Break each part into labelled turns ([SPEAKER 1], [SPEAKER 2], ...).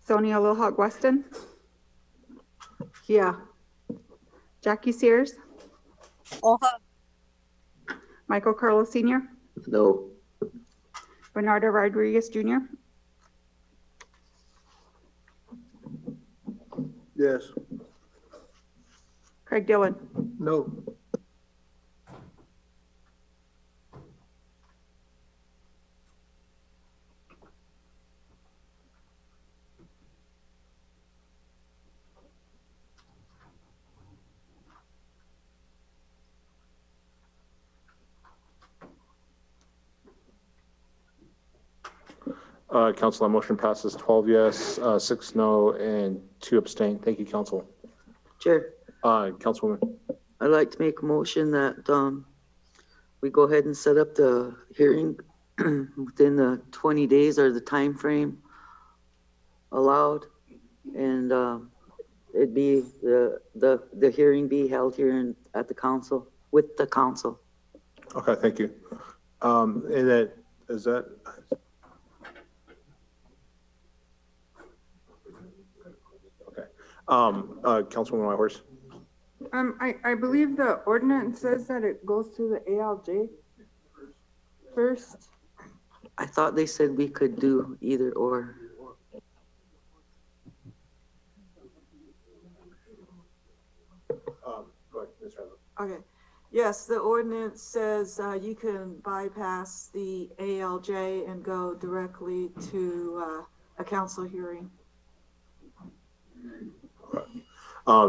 [SPEAKER 1] Sonia Lohawk Weston.
[SPEAKER 2] Yeah.
[SPEAKER 1] Jackie Sears.
[SPEAKER 2] Oha.
[SPEAKER 1] Michael Carlo Sr.
[SPEAKER 3] No.
[SPEAKER 1] Bernardo Rodriguez Jr.
[SPEAKER 3] Yes.
[SPEAKER 1] Craig Dillon.
[SPEAKER 3] No.
[SPEAKER 4] Council, that motion passes 12 yes, 6 no, and 2 abstain. Thank you, Council.
[SPEAKER 5] Chair,
[SPEAKER 4] Councilwoman.
[SPEAKER 5] I'd like to make a motion that we go ahead and set up the hearing within the 20 days or the time frame allowed, and it'd be the hearing be held here at the council with the council.
[SPEAKER 4] Okay, thank you. And that is that. Okay. Councilwoman Whitehorse.
[SPEAKER 2] I believe the ordinance says that it goes to the ALJ first.
[SPEAKER 5] I thought they said we could do either or.
[SPEAKER 4] Go ahead, Ms. Randall.
[SPEAKER 2] Okay. Yes, the ordinance says you can bypass the ALJ and go directly to a council hearing.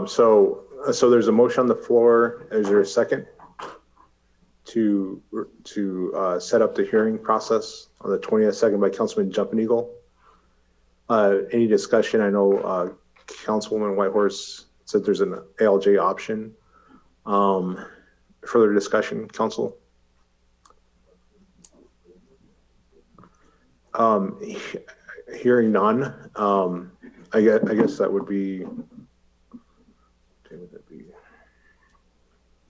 [SPEAKER 4] So there's a motion on the floor. Is there a second to set up the hearing process on the 20th? Second by Councilman Jumping Eagle. Any discussion? I know Councilwoman Whitehorse said there's an ALJ option. Further discussion, Council? Hearing none. I guess that would be.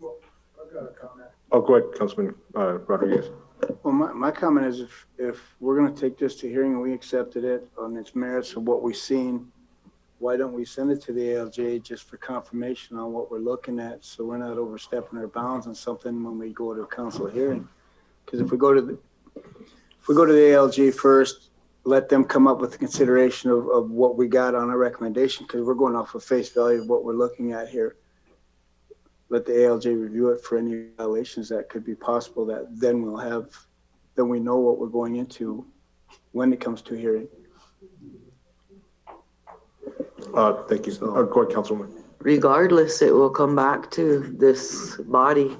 [SPEAKER 3] Well, I've got a comment.
[SPEAKER 4] Oh, go ahead, Councilman Rodriguez.
[SPEAKER 3] Well, my comment is if we're going to take this to hearing and we accepted it on its merits of what we've seen, why don't we send it to the ALJ just for confirmation on what we're looking at, so we're not overstepping our bounds on something when we go to a council hearing? Because if we go to the ALJ first, let them come up with the consideration of what we got on our recommendation, because we're going off of face value of what we're looking at here. Let the ALJ review it for any violations that could be possible, that then we know what we're going into when it comes to hearing.
[SPEAKER 4] Thank you. Go ahead, Councilwoman.
[SPEAKER 5] Regardless, it will come back to this body.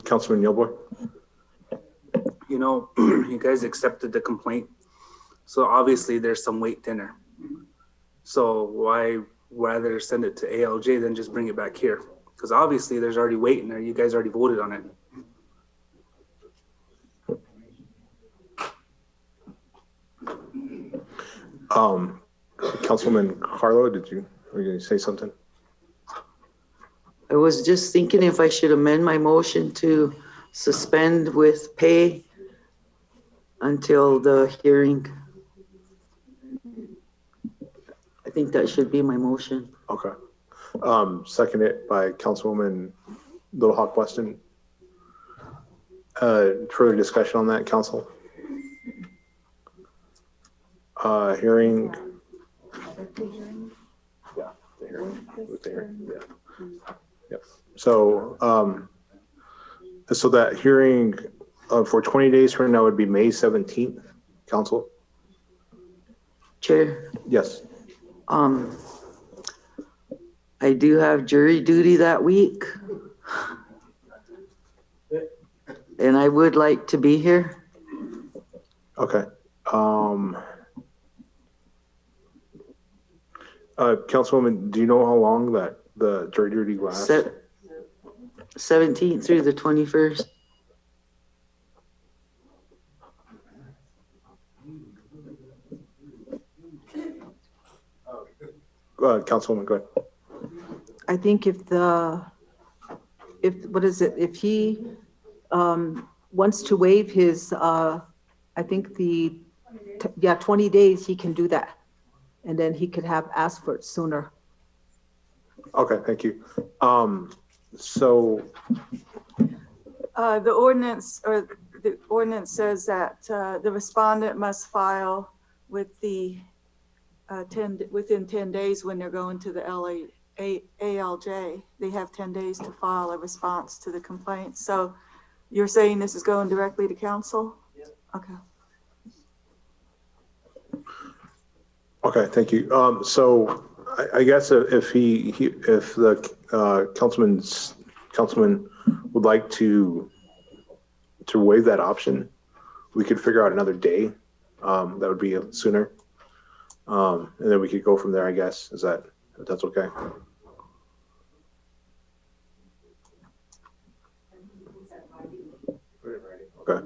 [SPEAKER 4] Councilman Yellboy.
[SPEAKER 6] You know, you guys accepted the complaint, so obviously there's some weight thinner. So why rather send it to ALJ than just bring it back here? Because obviously there's already weight in there. You guys already voted on it.
[SPEAKER 4] Councilman Carlo, were you going to say something?
[SPEAKER 5] I was just thinking if I should amend my motion to suspend with pay until the hearing. I think that should be my motion.
[SPEAKER 4] Okay. Seconded by Councilwoman Little Hawk Weston. Further discussion on that, Council? Hearing. Yeah, the hearing. With the hearing. Yeah. Yep. So, so that hearing for 20 days from now would be May 17th, Council?
[SPEAKER 5] Chair.
[SPEAKER 4] Yes.
[SPEAKER 5] I do have jury duty that week. And I would like to be here.
[SPEAKER 4] Okay. Councilwoman, do you know how long that the jury duty lasts?
[SPEAKER 5] 17th through the 21st.
[SPEAKER 4] Councilwoman, go ahead.
[SPEAKER 2] I think if the what is it, if he, wants to waive his, I think 20 days, he can do that. And then he could have asked for it sooner.
[SPEAKER 4] Okay, thank you. So,
[SPEAKER 2] The ordinance says that, the respondent must file with the, within 10 days when they're going to the ALJ. They have 10 days to file a response to the complaint. So you're saying this is going directly to council? Okay.
[SPEAKER 4] okay, thank you. So I guess if if the councilman would like to waive that option, we could figure out another day. That would be sooner. And then we could go from there, I guess. If that's okay? Okay.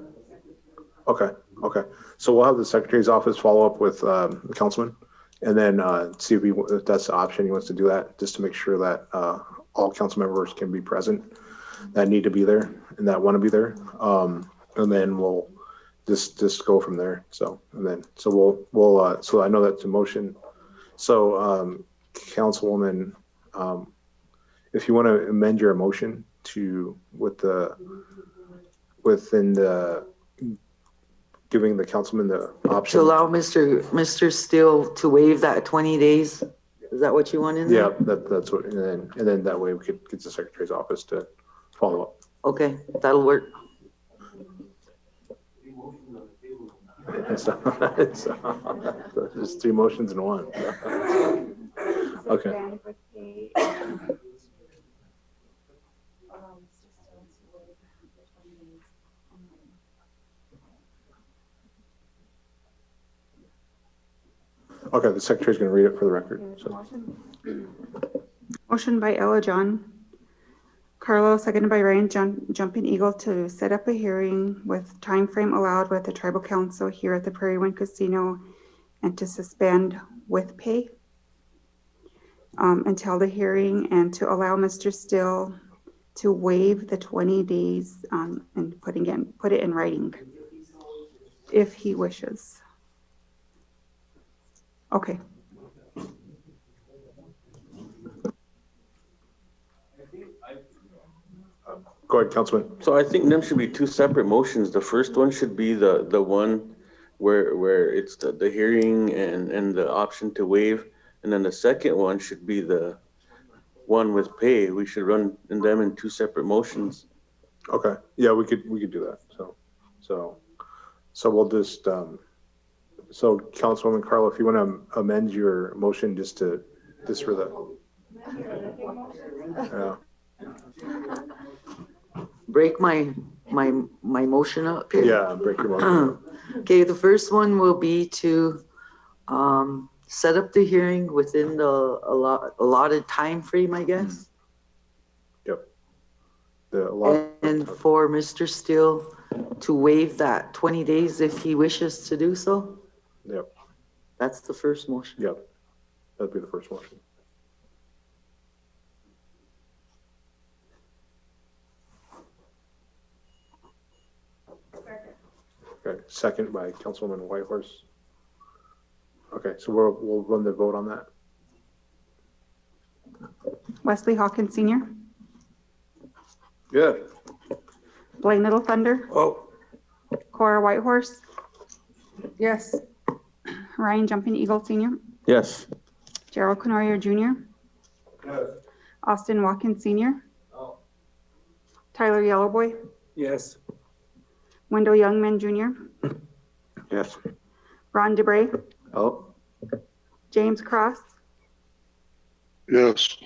[SPEAKER 4] Okay. Okay. So we'll have the secretary's office follow up with the councilman and then see if that's the option he wants to do that, just to make sure that all council members can be present that need to be there and that want to be there. And then we'll just go from there. So so I know that's a motion. So Councilwoman, if you want to amend your motion to within the giving the councilman the option
[SPEAKER 5] To allow Mr. Steele to waive that 20 days? Is that what you want in there?
[SPEAKER 4] Yeah, that's what, and then that way we could get the secretary's office to follow up.
[SPEAKER 5] Okay, that'll work.
[SPEAKER 4] So there's three motions in one. Okay. Okay, the secretary's going to read it for the record. So.
[SPEAKER 1] Motion by Ella John. Carlo, seconded by Ryan Jumping Eagle to set up a hearing with time frame allowed with the tribal council here at the Prairie Wind Casino and to suspend with pay until the hearing and to allow Mr. Steele to waive the 20 days and put it in writing if he wishes. Okay.
[SPEAKER 4] Go ahead, Councilman.
[SPEAKER 7] So I think them should be two separate motions. The first one should be the one where it's the hearing and the option to waive. And then the second one should be the one with pay. We should run them in two separate motions.
[SPEAKER 4] Okay. Yeah, we could do that. So we'll just so Councilwoman Carlo, if you want to amend your motion just for the
[SPEAKER 5] Break my motion up here.
[SPEAKER 4] yeah, break your motion.
[SPEAKER 5] Okay, the first one will be to set up the hearing within the allotted time frame, I guess.
[SPEAKER 4] Yep.
[SPEAKER 5] And for Mr. Steele to waive that 20 days if he wishes to do so.
[SPEAKER 4] Yep.
[SPEAKER 5] That's the first motion.
[SPEAKER 4] Yep. That'd be the first motion. Okay, second by Councilwoman Whitehorse. Okay, so we'll run the vote on that.
[SPEAKER 1] Wesley Hawkins Sr.,
[SPEAKER 7] Yeah.
[SPEAKER 1] Blaine Little Thunder,
[SPEAKER 7] Oh.
[SPEAKER 1] Cora Whitehorse,
[SPEAKER 2] Yes.
[SPEAKER 1] Ryan Jumping Eagle Sr.,
[SPEAKER 7] Yes.
[SPEAKER 1] Gerald Canoyer Jr., Austin Watkins Sr., Tyler Yellowboy,
[SPEAKER 6] Yes.
[SPEAKER 1] Wendell Youngman Jr.,
[SPEAKER 7] Yes.
[SPEAKER 1] Ron DeBrey,
[SPEAKER 7] Oh.
[SPEAKER 1] James Cross,
[SPEAKER 8] Yes.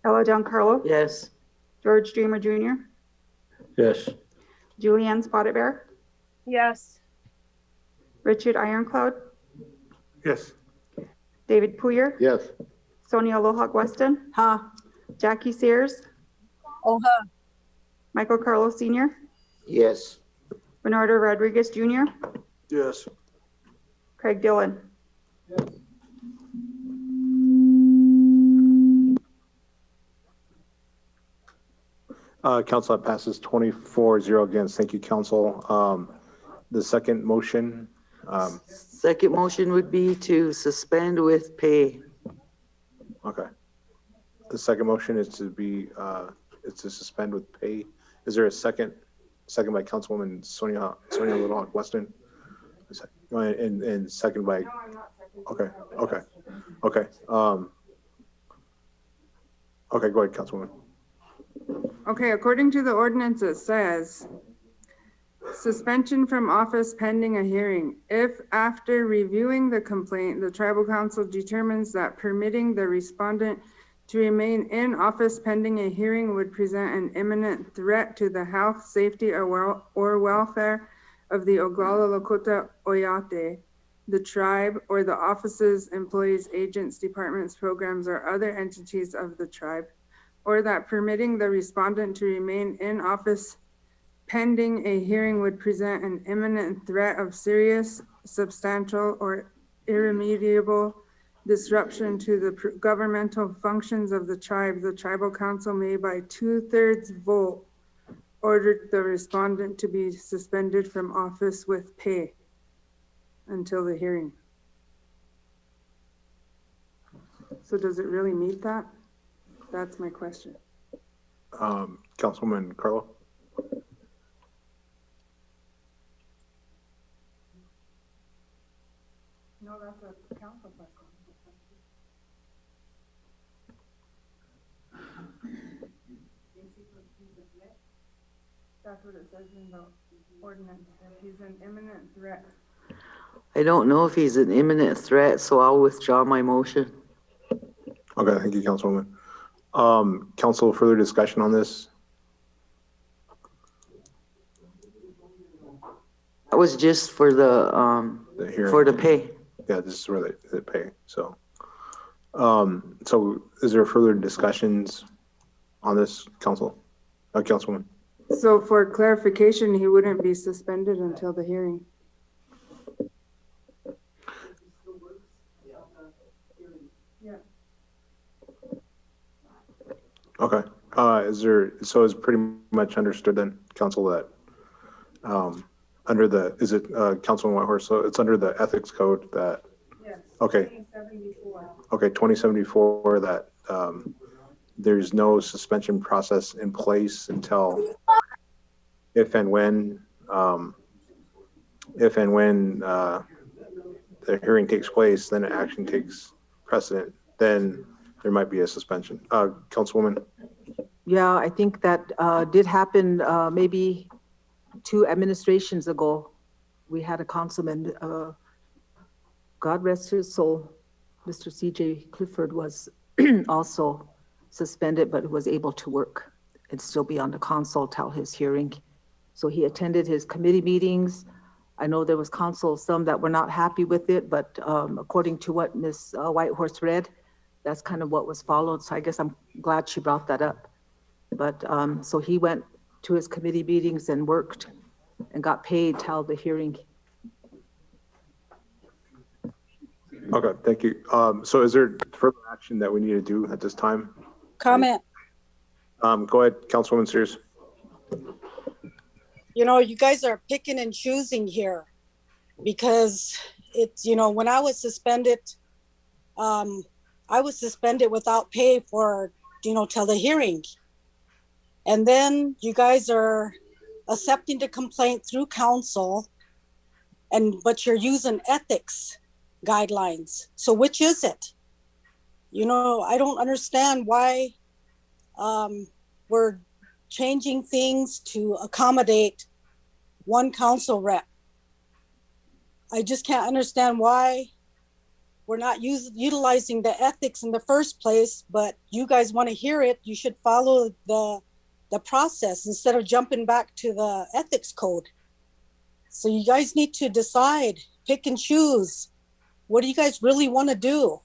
[SPEAKER 1] Ella Giancarlo,
[SPEAKER 5] Yes.
[SPEAKER 1] George Dreamer Jr.,
[SPEAKER 7] Yes.
[SPEAKER 1] Julianne Spotted Bear,
[SPEAKER 9] Yes.
[SPEAKER 1] Richard Ironcloud,
[SPEAKER 4] Yes.
[SPEAKER 1] David Poyer,
[SPEAKER 7] Yes.
[SPEAKER 1] Sonia Lohawk Weston,
[SPEAKER 2] Huh?
[SPEAKER 1] Jackie Sears,
[SPEAKER 9] Uh-huh.
[SPEAKER 1] Michael Carlos Sr.,
[SPEAKER 7] Yes.
[SPEAKER 1] Bernardo Rodriguez Jr.,
[SPEAKER 3] Yes.
[SPEAKER 1] Craig Dillon.
[SPEAKER 4] Council, that passes 24-0 against. Thank you, council. The second motion,
[SPEAKER 5] Second motion would be to suspend with pay.
[SPEAKER 4] okay. The second motion is to be, is to suspend with pay. Is there a second? Second by Councilwoman Sonia Little Hawk Weston. And second by, okay. Okay, go ahead, Councilwoman.
[SPEAKER 8] Okay, according to the ordinance, it says suspension from office pending a hearing. If after reviewing the complaint, the tribal council determines that permitting the respondent to remain in office pending a hearing would present an imminent threat to the health, safety, or welfare of the Oglala Lakota Oyate, the tribe, or the offices, employees, agents, departments, programs, or other entities of the tribe, or that permitting the respondent to remain in office pending a hearing would present an imminent threat of serious, substantial, or irremediable disruption to the governmental functions of the tribe, the tribal council may by 2/3 vote order the respondent to be suspended from office with pay until the hearing. So does it really meet that? That's my question.
[SPEAKER 4] Councilwoman Carlo?
[SPEAKER 8] No, that's a council question. That's what it says in the ordinance, if he's an imminent threat.
[SPEAKER 5] I don't know if he's an imminent threat, so I'll withdraw my motion.
[SPEAKER 4] Okay, thank you, Councilwoman. Council, further discussion on this?
[SPEAKER 5] That was just for the
[SPEAKER 4] hearing.
[SPEAKER 5] for the pay.
[SPEAKER 4] Yeah, this is where they pay, so. So is there further discussions on this, council? Councilwoman?
[SPEAKER 8] So for clarification, he wouldn't be suspended until the hearing. Yeah.
[SPEAKER 4] Okay, so it's pretty much understood then, council, that, under the, is it, Councilman Whitehorse, so it's under the ethics code that,
[SPEAKER 8] Yes.
[SPEAKER 4] okay.
[SPEAKER 8] 2074.
[SPEAKER 4] Okay, 2074, that, there's no suspension process in place until if and when the hearing takes place, then action takes precedent, then there might be a suspension. Councilwoman?
[SPEAKER 10] Yeah, I think that did happen maybe 2 administrations ago. We had a councilman, God rest his soul, Mr. CJ Clifford was also suspended, but was able to work and still be on the council till his hearing. So he attended his committee meetings. I know there was council, some that were not happy with it, but according to what Ms. Whitehorse read, that's kind of what was followed. So I guess I'm glad she brought that up. But so he went to his committee meetings and worked and got paid till the hearing.
[SPEAKER 4] Okay, thank you. So is there further action that we need to do at this time?
[SPEAKER 9] Comment.
[SPEAKER 4] Go ahead, Councilwoman Sears.
[SPEAKER 9] You know, you guys are picking and choosing here because it's, you know, when I was suspended without pay for, you know, till the hearing. And then you guys are accepting the complaint through council but you're using ethics guidelines. So which is it? You know, I don't understand why we're changing things to accommodate one council rep. I just can't understand why we're not utilizing the ethics in the first place, but you guys want to hear it, you should follow the process instead of jumping back to the ethics code. So you guys need to decide, pick and choose. What do you guys really want to do?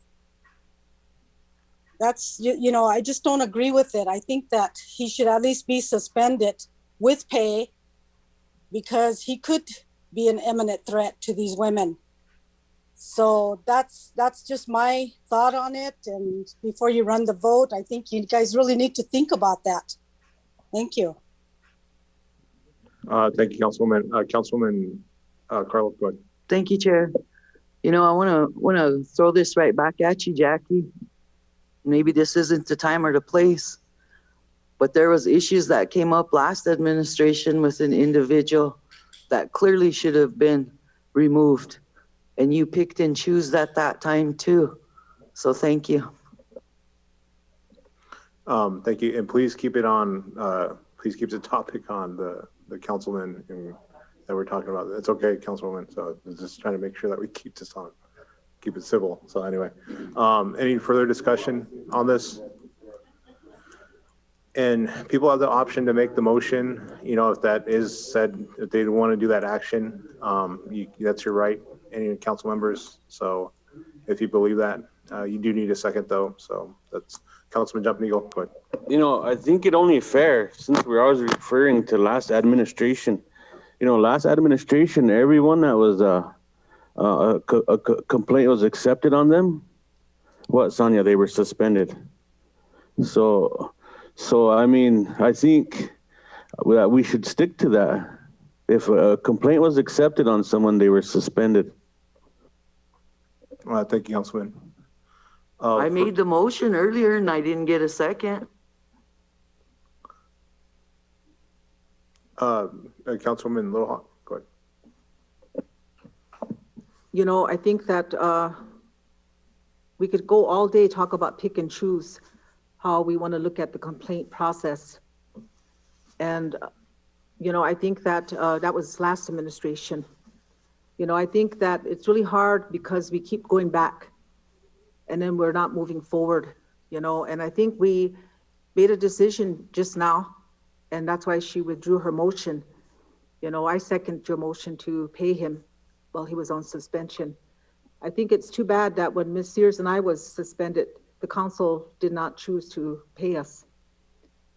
[SPEAKER 9] That's, you know, I just don't agree with it. I think that he should at least be suspended with pay because he could be an imminent threat to these women. So that's just my thought on it. And before you run the vote, I think you guys really need to think about that. Thank you.
[SPEAKER 4] Thank you, Councilwoman. Councilwoman Carlos, go ahead.
[SPEAKER 5] Thank you, Chair. You know, I wanna throw this right back at you, Jackie. Maybe this isn't the time or the place, but there was issues that came up last administration with an individual that clearly should have been removed. And you picked and chose at that time too. So thank you.
[SPEAKER 4] Thank you, and please keep it on, please keep the topic on the councilman that we're talking about. It's okay, Councilwoman, so just trying to make sure that we keep this on, keep it civil. So anyway, any further discussion on this? And people have the option to make the motion, you know, if that is said, if they want to do that action, that's your right, any council members. So if you believe that, you do need a second though. So that's Councilman Jumping Eagle. Go ahead.
[SPEAKER 7] You know, I think it only fair, since we're always referring to last administration. You know, last administration, everyone that was a complaint was accepted on them. What, Sonia? They were suspended. So I mean, I think that we should stick to that. If a complaint was accepted on someone, they were suspended.
[SPEAKER 4] Thank you, Councilman.
[SPEAKER 5] I made the motion earlier and I didn't get a second.
[SPEAKER 4] Councilwoman Little Hawk, go ahead.
[SPEAKER 10] You know, I think that we could go all day, talk about pick and choose how we want to look at the complaint process. And, you know, I think that that was last administration. You know, I think that it's really hard because we keep going back and then we're not moving forward, you know, and I think we made a decision just now, and that's why she withdrew her motion. You know, I second your motion to pay him while he was on suspension. I think it's too bad that when Ms. Sears and I was suspended, the council did not choose to pay us.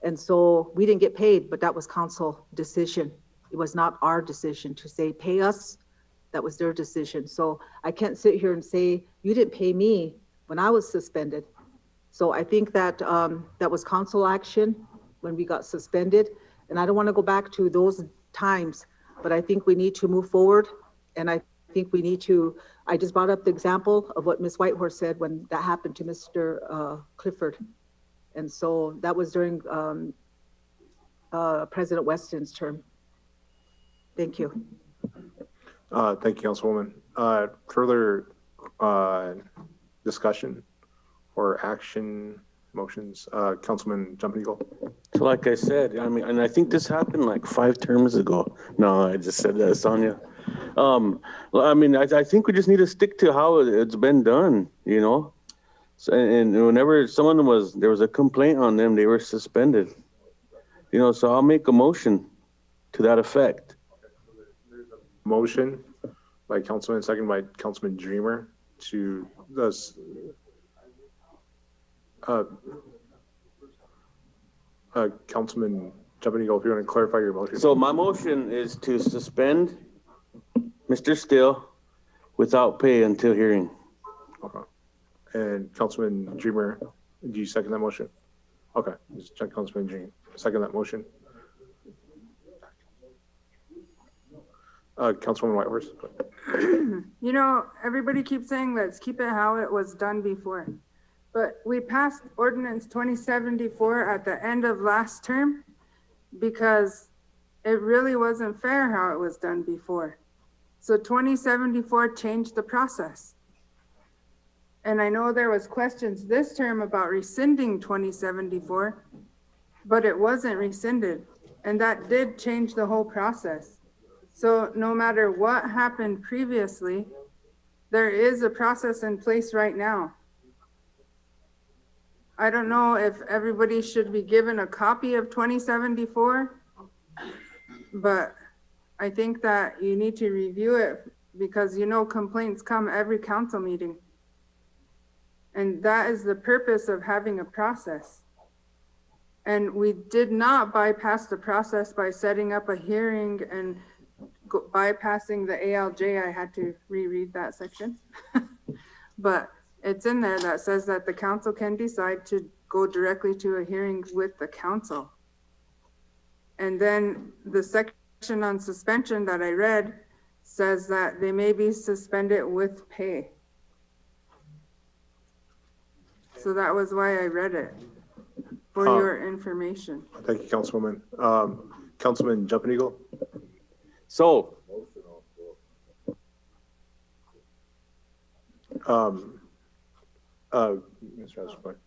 [SPEAKER 10] And so we didn't get paid, but that was council decision. It was not our decision to say, pay us. That was their decision. So I can't sit here and say, you didn't pay me when I was suspended. So I think that that was council action when we got suspended. And I don't want to go back to those times, but I think we need to move forward. And I think we need to, I just brought up the example of what Ms. Whitehorse said when that happened to Mr. Clifford. And so that was during President Weston's term. Thank you.
[SPEAKER 4] Thank you, Councilwoman. Further discussion or action motions? Councilman Jumping Eagle.
[SPEAKER 7] So like I said, I mean, and I think this happened like 5 terms ago. No, I just said that, Sonia. I mean, I think we just need to stick to how it's been done, you know? So, and whenever there was a complaint on them, they were suspended. You know, so I'll make a motion to that effect.
[SPEAKER 4] Motion by Councilman, second by Councilman Dreamer to thus Councilman Jumping Eagle, if you want to clarify your motion.
[SPEAKER 7] So my motion is to suspend Mr. Still without pay until hearing.
[SPEAKER 4] Okay. And Councilman Dreamer, do you second that motion? Okay, just check Councilman Dreamer. Second that motion. Councilwoman Whitehorse.
[SPEAKER 8] You know, everybody keeps saying, let's keep it how it was done before. But we passed ordinance 2074 at the end of last term because it really wasn't fair how it was done before. So 2074 changed the process. And I know there was questions this term about rescinding 2074, but it wasn't rescinded. And that did change the whole process. So no matter what happened previously, there is a process in place right now. I don't know if everybody should be given a copy of 2074, but I think that you need to review it because you know complaints come every council meeting. And that is the purpose of having a process. And we did not bypass the process by setting up a hearing and bypassing the ALJ. I had to reread that section. But it's in there that says that the council can decide to go directly to a hearing with the council. And then the section on suspension that I read says that they may be suspended with pay. So that was why I read it, for your information.
[SPEAKER 4] Thank you, Councilwoman. Councilman Jumping Eagle?
[SPEAKER 7] So,
[SPEAKER 4] Mr. Asper.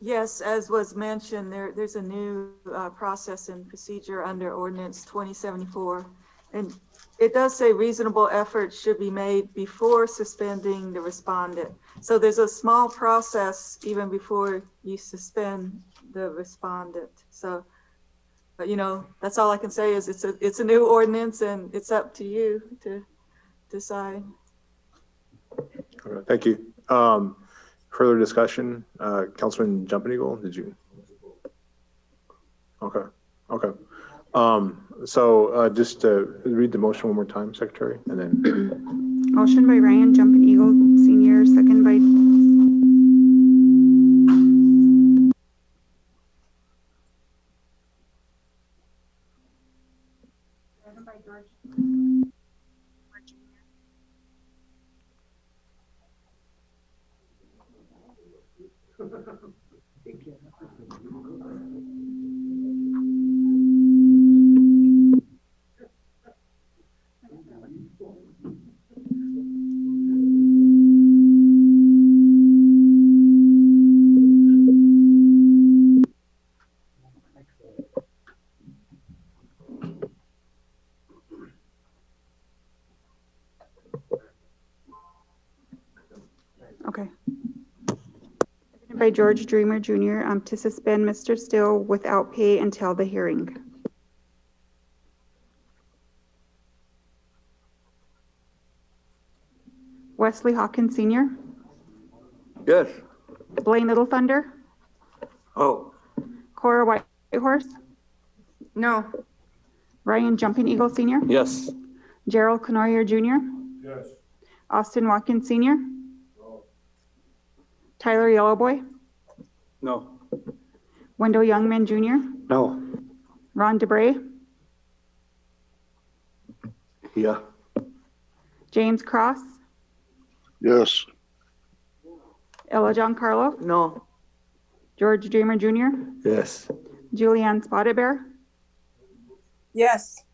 [SPEAKER 2] Yes, as was mentioned, there's a new process and procedure under ordinance 2074. And it does say reasonable efforts should be made before suspending the respondent. So there's a small process even before you suspend the respondent. So, but you know, that's all I can say is it's a new ordinance and it's up to you to decide.
[SPEAKER 4] Okay, thank you. Further discussion, Councilman Jumping Eagle, did you? Okay, okay. Just read the motion one more time, Secretary, and then.
[SPEAKER 1] Motion by Ryan Jumping Eagle Senior, second by George. Okay. By George Dreamer Jr. To suspend Mr. Still without pay until the hearing. Wesley Hawkins Sr.,
[SPEAKER 7] yes.
[SPEAKER 1] Blaine Little Thunder,
[SPEAKER 7] Oh.
[SPEAKER 1] Cora Whitehorse,
[SPEAKER 8] No,
[SPEAKER 1] Ryan Jumping Eagle Sr.,
[SPEAKER 7] Yes.
[SPEAKER 1] Gerald Canoyer Jr.,
[SPEAKER 3] Yes.
[SPEAKER 1] Austin Watkins Sr., Tyler Yellowboy,
[SPEAKER 6] No.
[SPEAKER 1] Wendell Youngman Jr.,
[SPEAKER 7] No.
[SPEAKER 1] Ron DeBrey,
[SPEAKER 7] Yeah.
[SPEAKER 1] James Cross,
[SPEAKER 7] Yes.
[SPEAKER 1] Ella Giancarlo,
[SPEAKER 5] No,
[SPEAKER 1] George Dreamer Jr.,
[SPEAKER 7] Yes.
[SPEAKER 1] Julianne Spotted Bear,
[SPEAKER 9] Yes.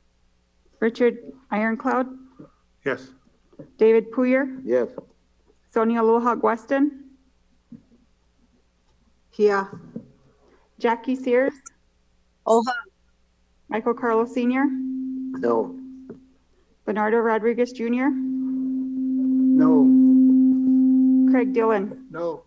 [SPEAKER 1] Richard Ironcloud,
[SPEAKER 4] Yes.
[SPEAKER 1] David Puyer,
[SPEAKER 7] Yes.
[SPEAKER 1] Sonia Lohawk Weston,
[SPEAKER 10] Here.
[SPEAKER 1] Jackie Sears,
[SPEAKER 9] Oha.
[SPEAKER 1] Michael Carlos Sr.,
[SPEAKER 7] No.
[SPEAKER 1] Bernardo Rodriguez Jr.,
[SPEAKER 3] No.
[SPEAKER 1] Craig Dillon.
[SPEAKER 3] No.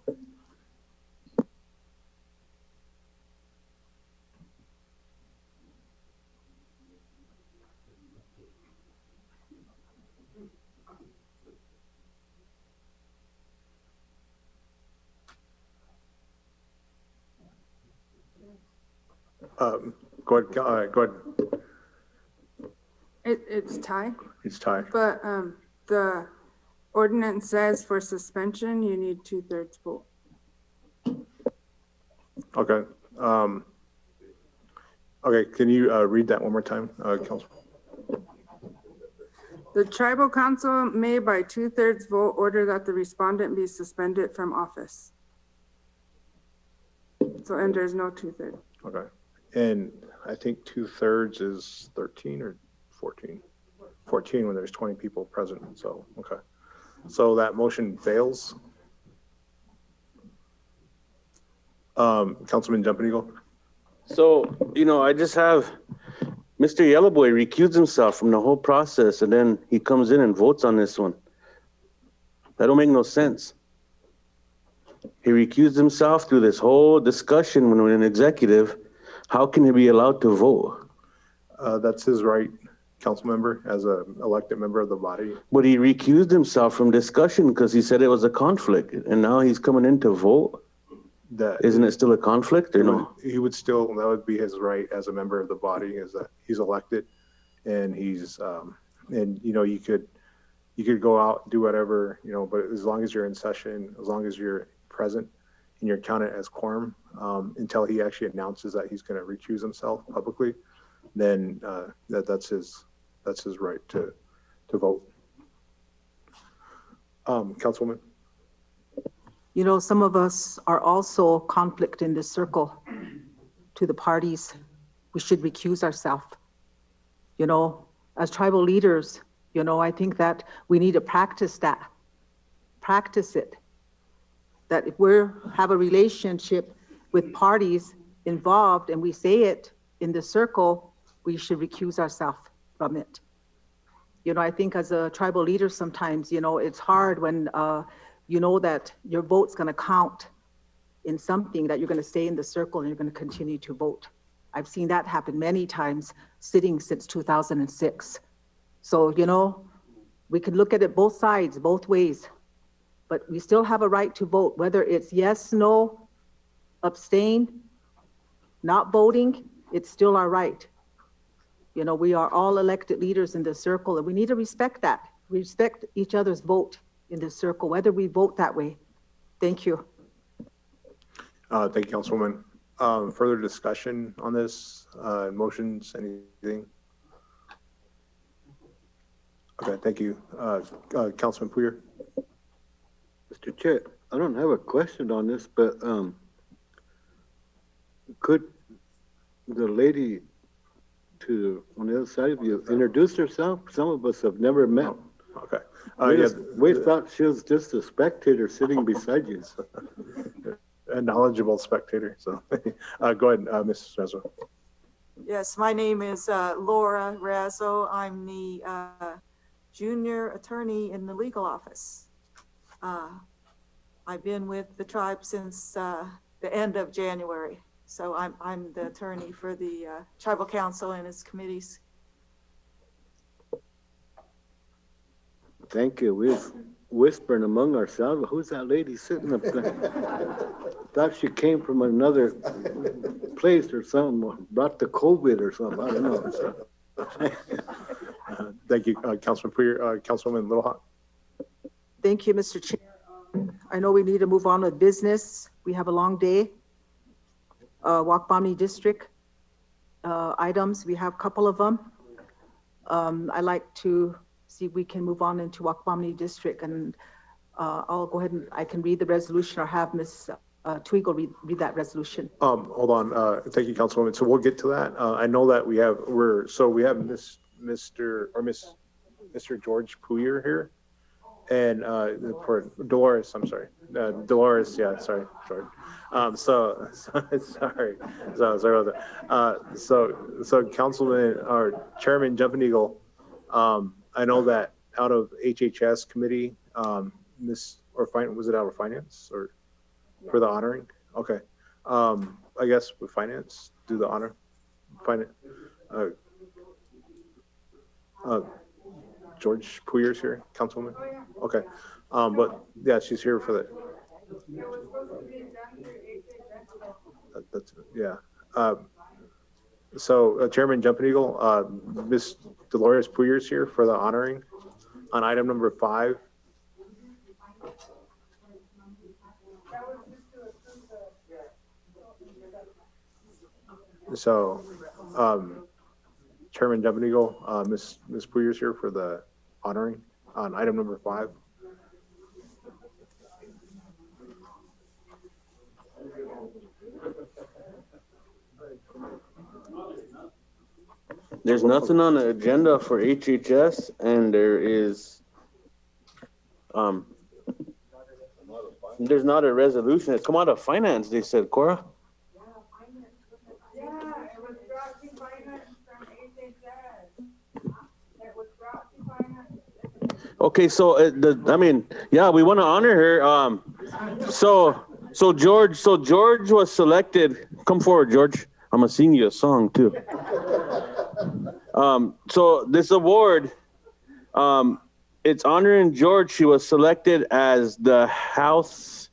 [SPEAKER 4] Go ahead, go ahead.
[SPEAKER 8] it's tie,
[SPEAKER 4] It's tie.
[SPEAKER 8] but the ordinance says for suspension, you need 2/3 vote.
[SPEAKER 4] Okay. Okay, can you read that one more time, Council?
[SPEAKER 8] The tribal council may by 2/3 vote order that the respondent be suspended from office. So, and there's no 2/3.
[SPEAKER 4] Okay. And I think 2/3 is 13 or 14? 14 when there's 20 people present, so, okay. So that motion fails. Councilman Jumping Eagle?
[SPEAKER 7] So, I just have Mr. Yellowboy recused himself from the whole process and then he comes in and votes on this one. That don't make no sense. He recused himself through this whole discussion when we're in executive. How can he be allowed to vote?
[SPEAKER 4] That's his right, council member, as an elected member of the body.
[SPEAKER 7] But he recused himself from discussion because he said it was a conflict and now he's coming in to vote.
[SPEAKER 4] That
[SPEAKER 7] Isn't it still a conflict or no?
[SPEAKER 4] He would still, that would be his right as a member of the body, is that he's elected and he's, and you could go out, do whatever, but as long as you're in session, as long as you're present, and you're counted as quorum until he actually announces that he's going to recuse himself publicly, then that's his right to vote. Councilwoman.
[SPEAKER 10] You know, some of us are also conflict in this circle to the parties. We should recuse ourselves. You know, as tribal leaders, you know, I think that we need to practice it. That if we have a relationship with parties involved and we say it in the circle, we should recuse ourselves from it. You know, I think as a tribal leader sometimes, you know, it's hard when you know that your vote's gonna count in something, that you're gonna stay in the circle and you're gonna continue to vote. I've seen that happen many times sitting since 2006. So, you know, we can look at it both sides, both ways, but we still have a right to vote, whether it's yes, no, abstain, not voting, it's still our right. You know, we are all elected leaders in the circle and we need to respect that. Respect each other's vote in the circle, whether we vote that way. Thank you.
[SPEAKER 4] Thank you, Councilwoman. Further discussion on this, motions, anything? Okay, thank you. Councilman Puyer.
[SPEAKER 11] Mr. Chair, I don't have a question on this, but could the lady on the other side of you introduce herself? Some of us have never met.
[SPEAKER 4] Okay.
[SPEAKER 11] We thought she was just a spectator sitting beside you.
[SPEAKER 4] A knowledgeable spectator. So go ahead, Mrs. Rezo.
[SPEAKER 2] Yes, my name is Laura Razzo. I'm the junior attorney in the legal office. I've been with the tribe since the end of January. So I'm the attorney for the tribal council and its committees.
[SPEAKER 11] Thank you. We're whispering among ourselves. Who's that lady sitting up there? Thought she came from another place or something, brought the COVID or something. I don't know.
[SPEAKER 4] Thank you, Councilman Puyer. Councilwoman Little Hawk.
[SPEAKER 10] Thank you, Mr. Chair. I know we need to move on with business. We have a long day. Wakpamni District items, we have a couple of them. I'd like to see if we can move on into Wakpamni District, and I'll go ahead and I can read the resolution or have Ms. Twigo read that resolution.
[SPEAKER 4] Hold on. Thank you, Councilwoman. So we'll get to that. I know that we have Mr. George Puyer here, and for Dolores. I'm sorry, Dolores. Yeah, sorry, George. Sorry about that. So Councilman or Chairman Jumping Eagle, I know that out of HHS committee, was it out of finance or for the honoring? Okay. I guess with finance, do the honor. Finance. George Puyer's here, Councilwoman. Okay. But yeah, she's here for the. That's yeah. So Chairman Jumping Eagle, Ms. Dolores Puyer's here for the honoring on item number 5. So Chairman Jumping Eagle, Ms. Puyer's here for the honoring on item number 5.
[SPEAKER 7] There's nothing on the agenda for HHS, and there's not a resolution. It's come out of finance, they said, Cora.
[SPEAKER 8] Yeah, it was brought to finance from HHS. It was brought to finance.
[SPEAKER 7] Okay, so yeah, we want to honor her. So George was selected. Come forward, George. I'm gonna sing you a song too. So this award, it's honoring George. She was selected as the House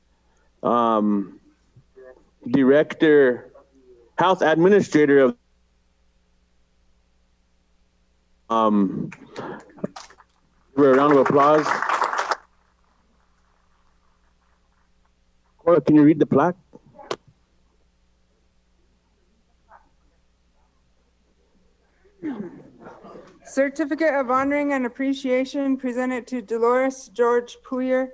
[SPEAKER 7] Director, House Administrator of. Give her a round of applause.
[SPEAKER 11] Cora, can you read the plaque?
[SPEAKER 8] Certificate of honoring and appreciation presented to Dolores George Puyer.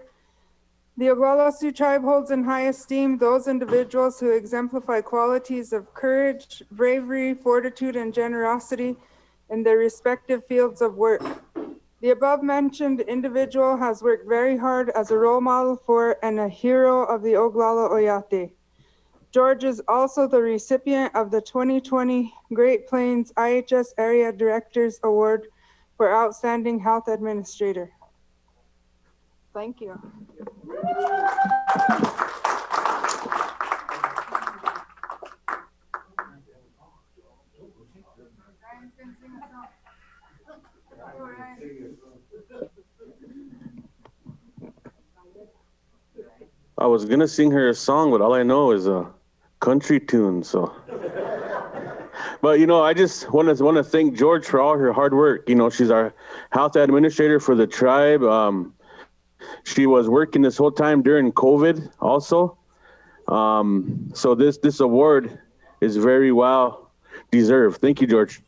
[SPEAKER 8] The Oglala Sioux tribe holds in high esteem those individuals who exemplify qualities of courage, bravery, fortitude, and generosity in their respective fields of work. The above mentioned individual has worked very hard as a role model for and a hero of the Oglala Oyate. George is also the recipient of the 2020 Great Plains IHS Area Directors Award for Outstanding Health Administrator. Thank you.
[SPEAKER 7] I was gonna sing her a song, but all I know is a country tune, so. But, you know, I just want to thank George for all her hard work. You know, she's our health administrator for the tribe. She was working this whole time during COVID also. So this award is very well deserved. Thank you, George.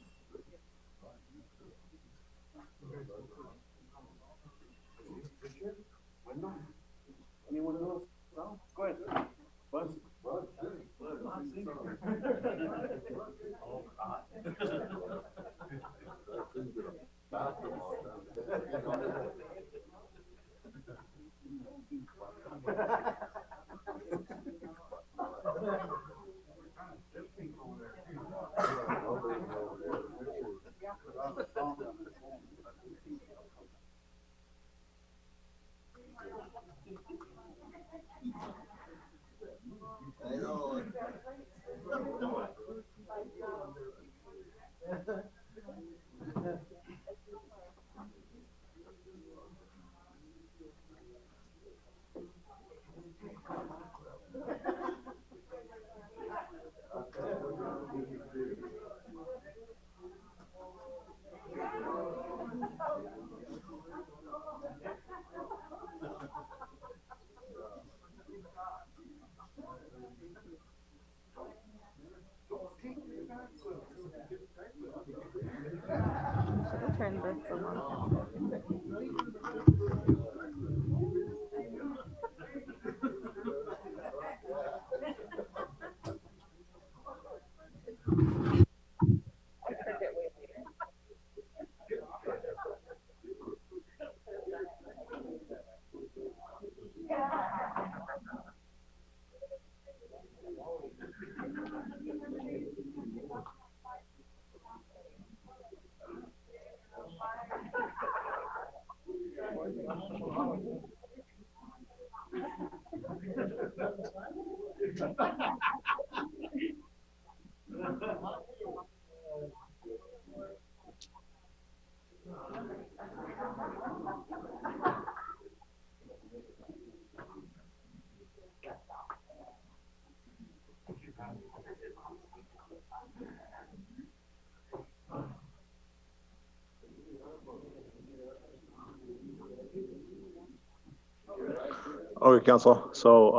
[SPEAKER 4] Okay, council. So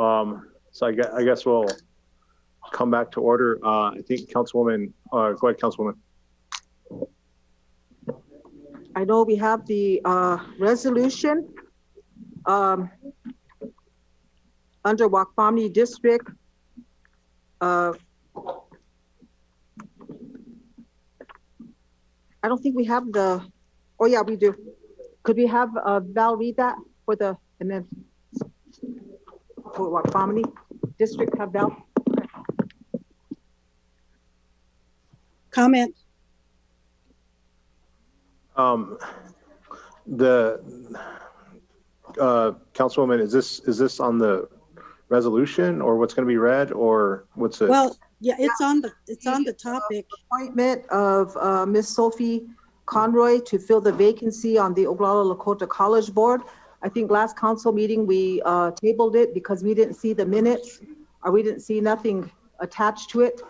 [SPEAKER 4] I guess we'll come back to order. I think Councilwoman, go ahead, Councilwoman.
[SPEAKER 10] I know we have the resolution under Wakpamni District. I don't think we have the, oh yeah, we do. Could we have Val read that for the, and then for Wakpamni District, have Val?
[SPEAKER 9] Comment.
[SPEAKER 4] The Councilwoman, is this on the resolution or what's going to be read, or what's it?
[SPEAKER 9] Well, yeah, it's on the topic.
[SPEAKER 10] Appointment of Miss Sophie Conroy to fill the vacancy on the Oglala Lakota College Board. I think last council meeting, we tabled it because we didn't see the minutes, or we didn't see nothing attached to it.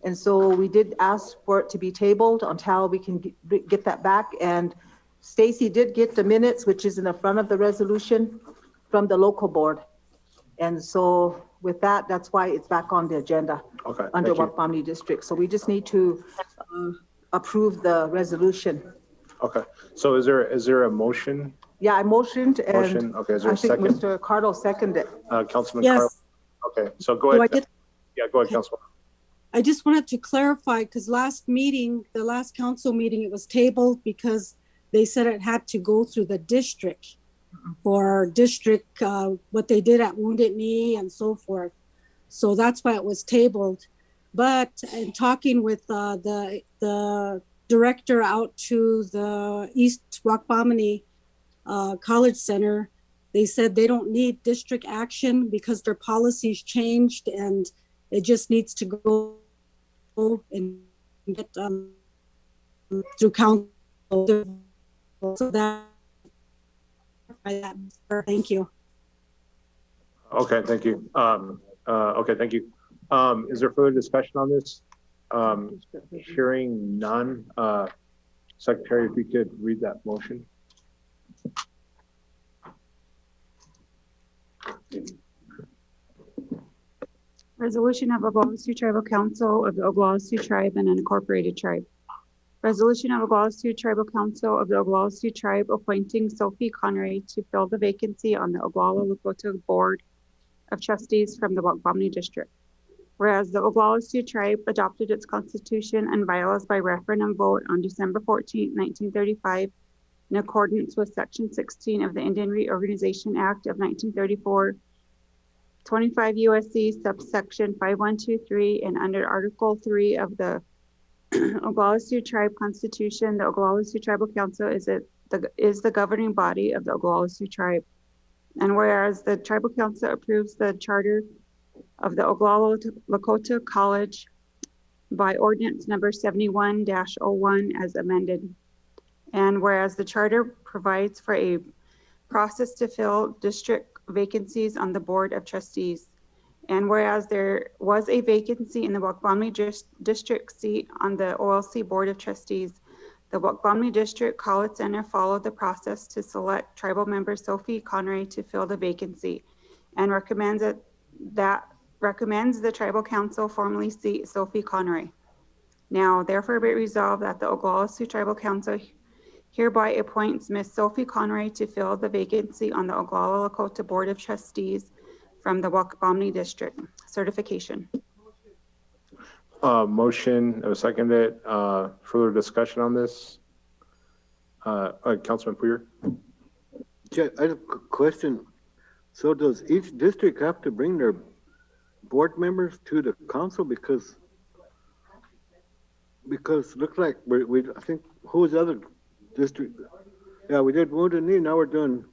[SPEAKER 10] And so we did ask for it to be tabled until we can get that back. And Stacy did get the minutes, which is in the front of the resolution, from the local board. And so with that, that's why it's back on the agenda
[SPEAKER 4] Okay,
[SPEAKER 10] under
[SPEAKER 4] thank you.
[SPEAKER 10] Wakpamni District. So we just need to approve the resolution.
[SPEAKER 4] Okay, so is there a motion?
[SPEAKER 10] Yeah, I motioned and
[SPEAKER 4] Motion, okay, is there
[SPEAKER 10] I
[SPEAKER 4] a
[SPEAKER 10] think
[SPEAKER 4] second?
[SPEAKER 10] Mr. Carlos seconded.
[SPEAKER 4] Councilman Carl?
[SPEAKER 9] Yes.
[SPEAKER 4] Okay, so go
[SPEAKER 9] Do
[SPEAKER 4] ahead.
[SPEAKER 9] I get,
[SPEAKER 4] Yeah, go ahead, Councilman.
[SPEAKER 9] I just wanted to clarify, because last meeting, the last council meeting, it was tabled because they said it had to go through the district for district, what they did at Wounded Knee and so forth. So that's why it was tabled. But in talking with the director out to the East Wakpamni College Center, they said they don't need district action because their policies changed and it just needs to go and get through council. So that, thank you.
[SPEAKER 4] Okay, thank you. Okay, thank you. Is there further discussion on this? Hearing none, Secretary, if you could read that motion.
[SPEAKER 1] Resolution of Oglala Sioux Tribal Council of the Oglala Sioux Tribe and Unincorporated Tribe. Resolution of Oglala Sioux Tribal Council of the Oglala Sioux Tribe appointing Sophie Connery to fill the vacancy on the Oglala Lakota Board of Trustees from the Wakpamni District. Whereas the Oglala Sioux Tribe adopted its constitution and bylaws by referendum vote on December 14, 1935, in accordance with Section 16 of the Indian Reorganization Act of 1934, 25 U.S.C. subsection 5123, and under Article 3 of the Oglala Sioux Tribe Constitution, the Oglala Sioux Tribal Council is the governing body of the Oglala Sioux Tribe. And whereas the Tribal Council approves the charter of the Oglala Lakota College by ordinance number 71-01 as amended. And whereas the charter provides for a process to fill district vacancies on the Board of Trustees. And whereas there was a vacancy in the Wakpamni District seat on the OLC Board of Trustees, the Wakpamni District College Center followed the process to select tribal member Sophie Connery to fill the vacancy and recommends the Tribal Council formally seat Sophie Connery. Now, therefore be it resolved that the Oglala Sioux Tribal Council hereby appoints Ms. Sophie Connery to fill the vacancy on the Oglala Lakota Board of Trustees from the Wakpamni District. Certification.
[SPEAKER 4] Motion, seconded. Further discussion on this? Councilman Puyer?
[SPEAKER 11] I have a question. So does each district have to bring their board members to the council? Because looks like I think, who's the other district? Yeah, we did Wounded Knee, now we're doing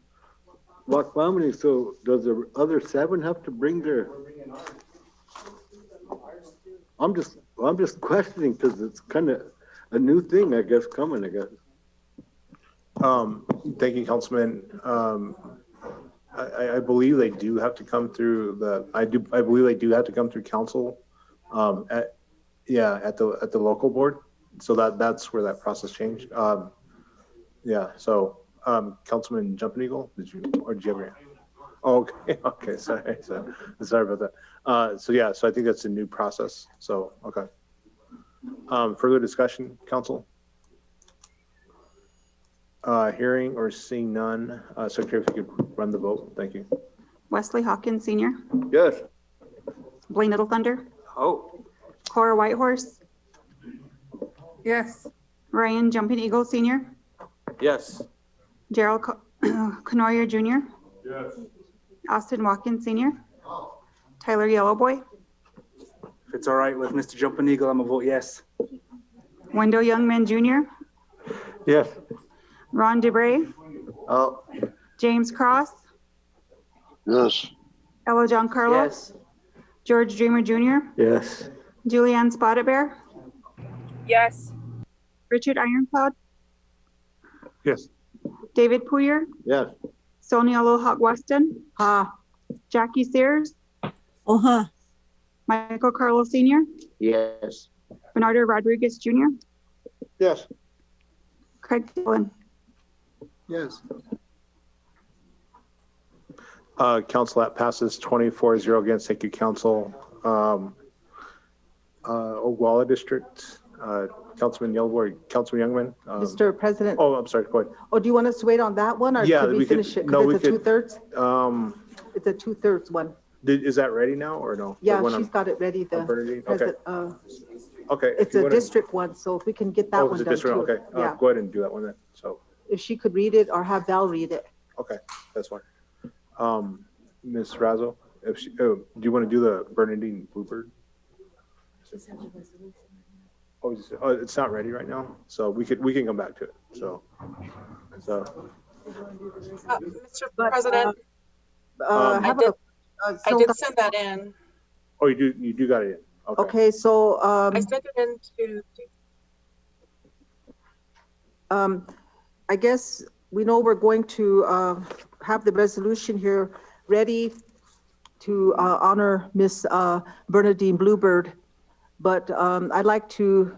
[SPEAKER 11] Wakpamni. So does the other 7 have to bring their? I'm just questioning because it's kind of a new thing, I guess, coming, I guess.
[SPEAKER 4] Thank you, Councilman. I believe they do have to come through I believe they do have to come through council at the local board. So that's where that process changed. Yeah, so Councilman Jumping Eagle, did you have your? Oh, okay, sorry about that. So I think that's a new process. So, okay. Further discussion, council? Hearing or seeing none, Secretary, if you could run the vote, thank you.
[SPEAKER 1] Wesley Hawkins Sr.,
[SPEAKER 11] Yes.
[SPEAKER 1] Blaine Little Thunder,
[SPEAKER 6] Oh,
[SPEAKER 1] Cora Whitehorse,
[SPEAKER 8] Yes.
[SPEAKER 1] Ryan Jumping Eagle Sr.,
[SPEAKER 7] Yes.
[SPEAKER 1] Gerald Canoyer Jr., yes. Austin Watkins Sr., Tyler Yellowboy,
[SPEAKER 6] if it's all right with Mr. Jumping Eagle, I'm gonna vote yes.
[SPEAKER 1] Wendell Youngman Jr.,
[SPEAKER 11] Yes.
[SPEAKER 1] Ron DeBrey,
[SPEAKER 11] Oh.
[SPEAKER 1] James Cross,
[SPEAKER 11] Yes.
[SPEAKER 1] Ella John Carlos, George Dreamer Jr.,
[SPEAKER 11] Yes.
[SPEAKER 1] Julianne Spotted Bear,
[SPEAKER 8] Yes.
[SPEAKER 1] Richard Ironclad,
[SPEAKER 4] Yes.
[SPEAKER 1] David Puyer,
[SPEAKER 11] Yes.
[SPEAKER 1] Sonia Lohawk Weston, Jackie Sears, Michael Carlos Sr.,
[SPEAKER 11] Yes.
[SPEAKER 1] Bernardo Rodriguez Jr.,
[SPEAKER 11] Yes.
[SPEAKER 1] Craig Dillon.
[SPEAKER 11] Yes.
[SPEAKER 4] Council, that passes 24-0 against. Thank you, council. Oglala District, Councilman Youngman.
[SPEAKER 10] Mr. President,
[SPEAKER 4] Oh, I'm sorry, go ahead.
[SPEAKER 10] oh, do you want us to wait on that one or
[SPEAKER 4] Yeah,
[SPEAKER 10] could we
[SPEAKER 4] we could-
[SPEAKER 10] finish it?
[SPEAKER 4] no, we
[SPEAKER 10] Because it's a
[SPEAKER 4] could-
[SPEAKER 10] two-thirds? It's a two-thirds one.
[SPEAKER 4] Is that ready now or no?
[SPEAKER 10] Yeah,
[SPEAKER 4] The one
[SPEAKER 10] she's
[SPEAKER 4] on-
[SPEAKER 10] got it ready, the
[SPEAKER 4] on Bernadine? Okay,
[SPEAKER 10] president,
[SPEAKER 4] okay. if
[SPEAKER 10] it's
[SPEAKER 4] you
[SPEAKER 10] a
[SPEAKER 4] wanna-
[SPEAKER 10] district one, so if we can get that
[SPEAKER 4] Oh,
[SPEAKER 10] one
[SPEAKER 4] it's a
[SPEAKER 10] done
[SPEAKER 4] district,
[SPEAKER 10] too.
[SPEAKER 4] okay.
[SPEAKER 10] Yeah,
[SPEAKER 4] Go ahead and do that one then. So,
[SPEAKER 10] if she could read it or have Val read it.
[SPEAKER 4] okay, that's fine. Ms. Razzo, do you want to do the Bernadine Bluebird? Oh, it's not ready right now, so we can come back to it, so.
[SPEAKER 12] Mr.
[SPEAKER 10] But,
[SPEAKER 12] President,
[SPEAKER 10] Have
[SPEAKER 12] did-
[SPEAKER 10] a,
[SPEAKER 12] I
[SPEAKER 10] so,
[SPEAKER 12] did send that in.
[SPEAKER 4] Oh, you do got it in, okay.
[SPEAKER 10] okay, so,
[SPEAKER 12] I sent it in to,
[SPEAKER 10] I guess we know we're going to have the resolution here ready to honor Miss Bernadine Bluebird. But I'd like to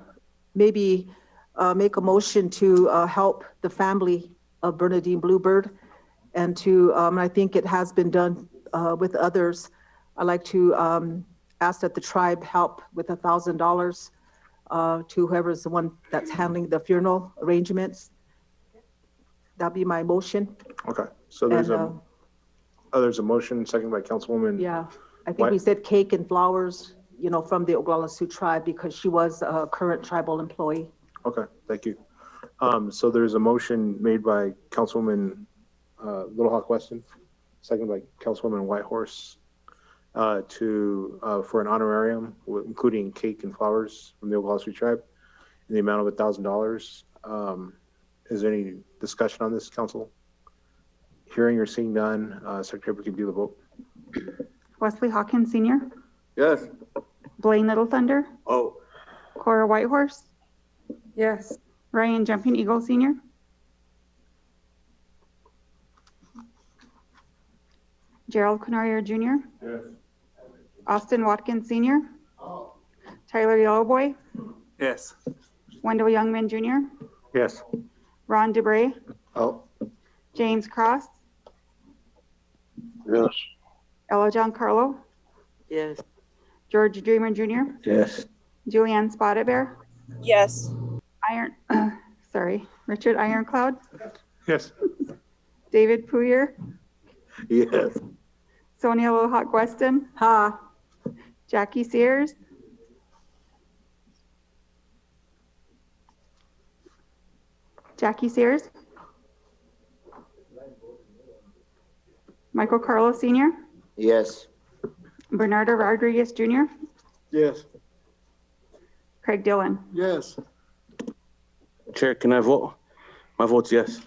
[SPEAKER 10] maybe make a motion to help the family of Bernadine Bluebird. And to, I think it has been done with others. I'd like to ask that the tribe help with $1,000 to whoever's the one that's handling the funeral arrangements. That'd be my motion.
[SPEAKER 4] Okay, so there's
[SPEAKER 10] And,
[SPEAKER 4] there's a motion, second by Councilwoman.
[SPEAKER 10] yeah, I think
[SPEAKER 4] What?
[SPEAKER 10] we said cake and flowers, you know, from the Oglala Sioux tribe because she was a current tribal employee.
[SPEAKER 4] Okay, thank you. So there's a motion made by Councilwoman Little Hawk Weston, second by Councilwoman Whitehorse, for an honorarium, including cake and flowers from the Oglala Sioux tribe in the amount of $1,000. Is there any discussion on this, council? Hearing or seeing none, Secretary, we can do the vote.
[SPEAKER 1] Wesley Hawkins Senior,
[SPEAKER 11] Yes.
[SPEAKER 1] Blaine Little Thunder,
[SPEAKER 11] Oh.
[SPEAKER 1] Cora Whitehorse,
[SPEAKER 8] Yes.
[SPEAKER 1] Ryan Jumping Eagle Senior, Gerald Canoyer Jr.,
[SPEAKER 11] Yes.
[SPEAKER 1] Austin Watkins Senior, Tyler Yellowboy,
[SPEAKER 6] Yes.
[SPEAKER 1] Wendell Youngman Jr.,
[SPEAKER 11] Yes.
[SPEAKER 1] Ron DeBrey,
[SPEAKER 11] Oh.
[SPEAKER 1] James Cross,
[SPEAKER 11] Yes.
[SPEAKER 1] Ella Giancarlo,
[SPEAKER 5] Yes.
[SPEAKER 1] George Dreamer Jr.,
[SPEAKER 11] Yes.
[SPEAKER 1] Julianne Spotted Bear,
[SPEAKER 12] yes.
[SPEAKER 1] Richard Ironcloud,
[SPEAKER 4] Yes.
[SPEAKER 1] David Puyer,
[SPEAKER 11] Yes.
[SPEAKER 1] Sonia Little Hawk Weston,
[SPEAKER 10] Ha,
[SPEAKER 1] Jackie Sears, Michael Carlo Sr.,
[SPEAKER 11] Yes.
[SPEAKER 1] Bernardo Rodriguez Jr.,
[SPEAKER 3] Yes.
[SPEAKER 1] Craig Dillon.
[SPEAKER 3] Yes.
[SPEAKER 6] Chair, can I vote? My vote's yes.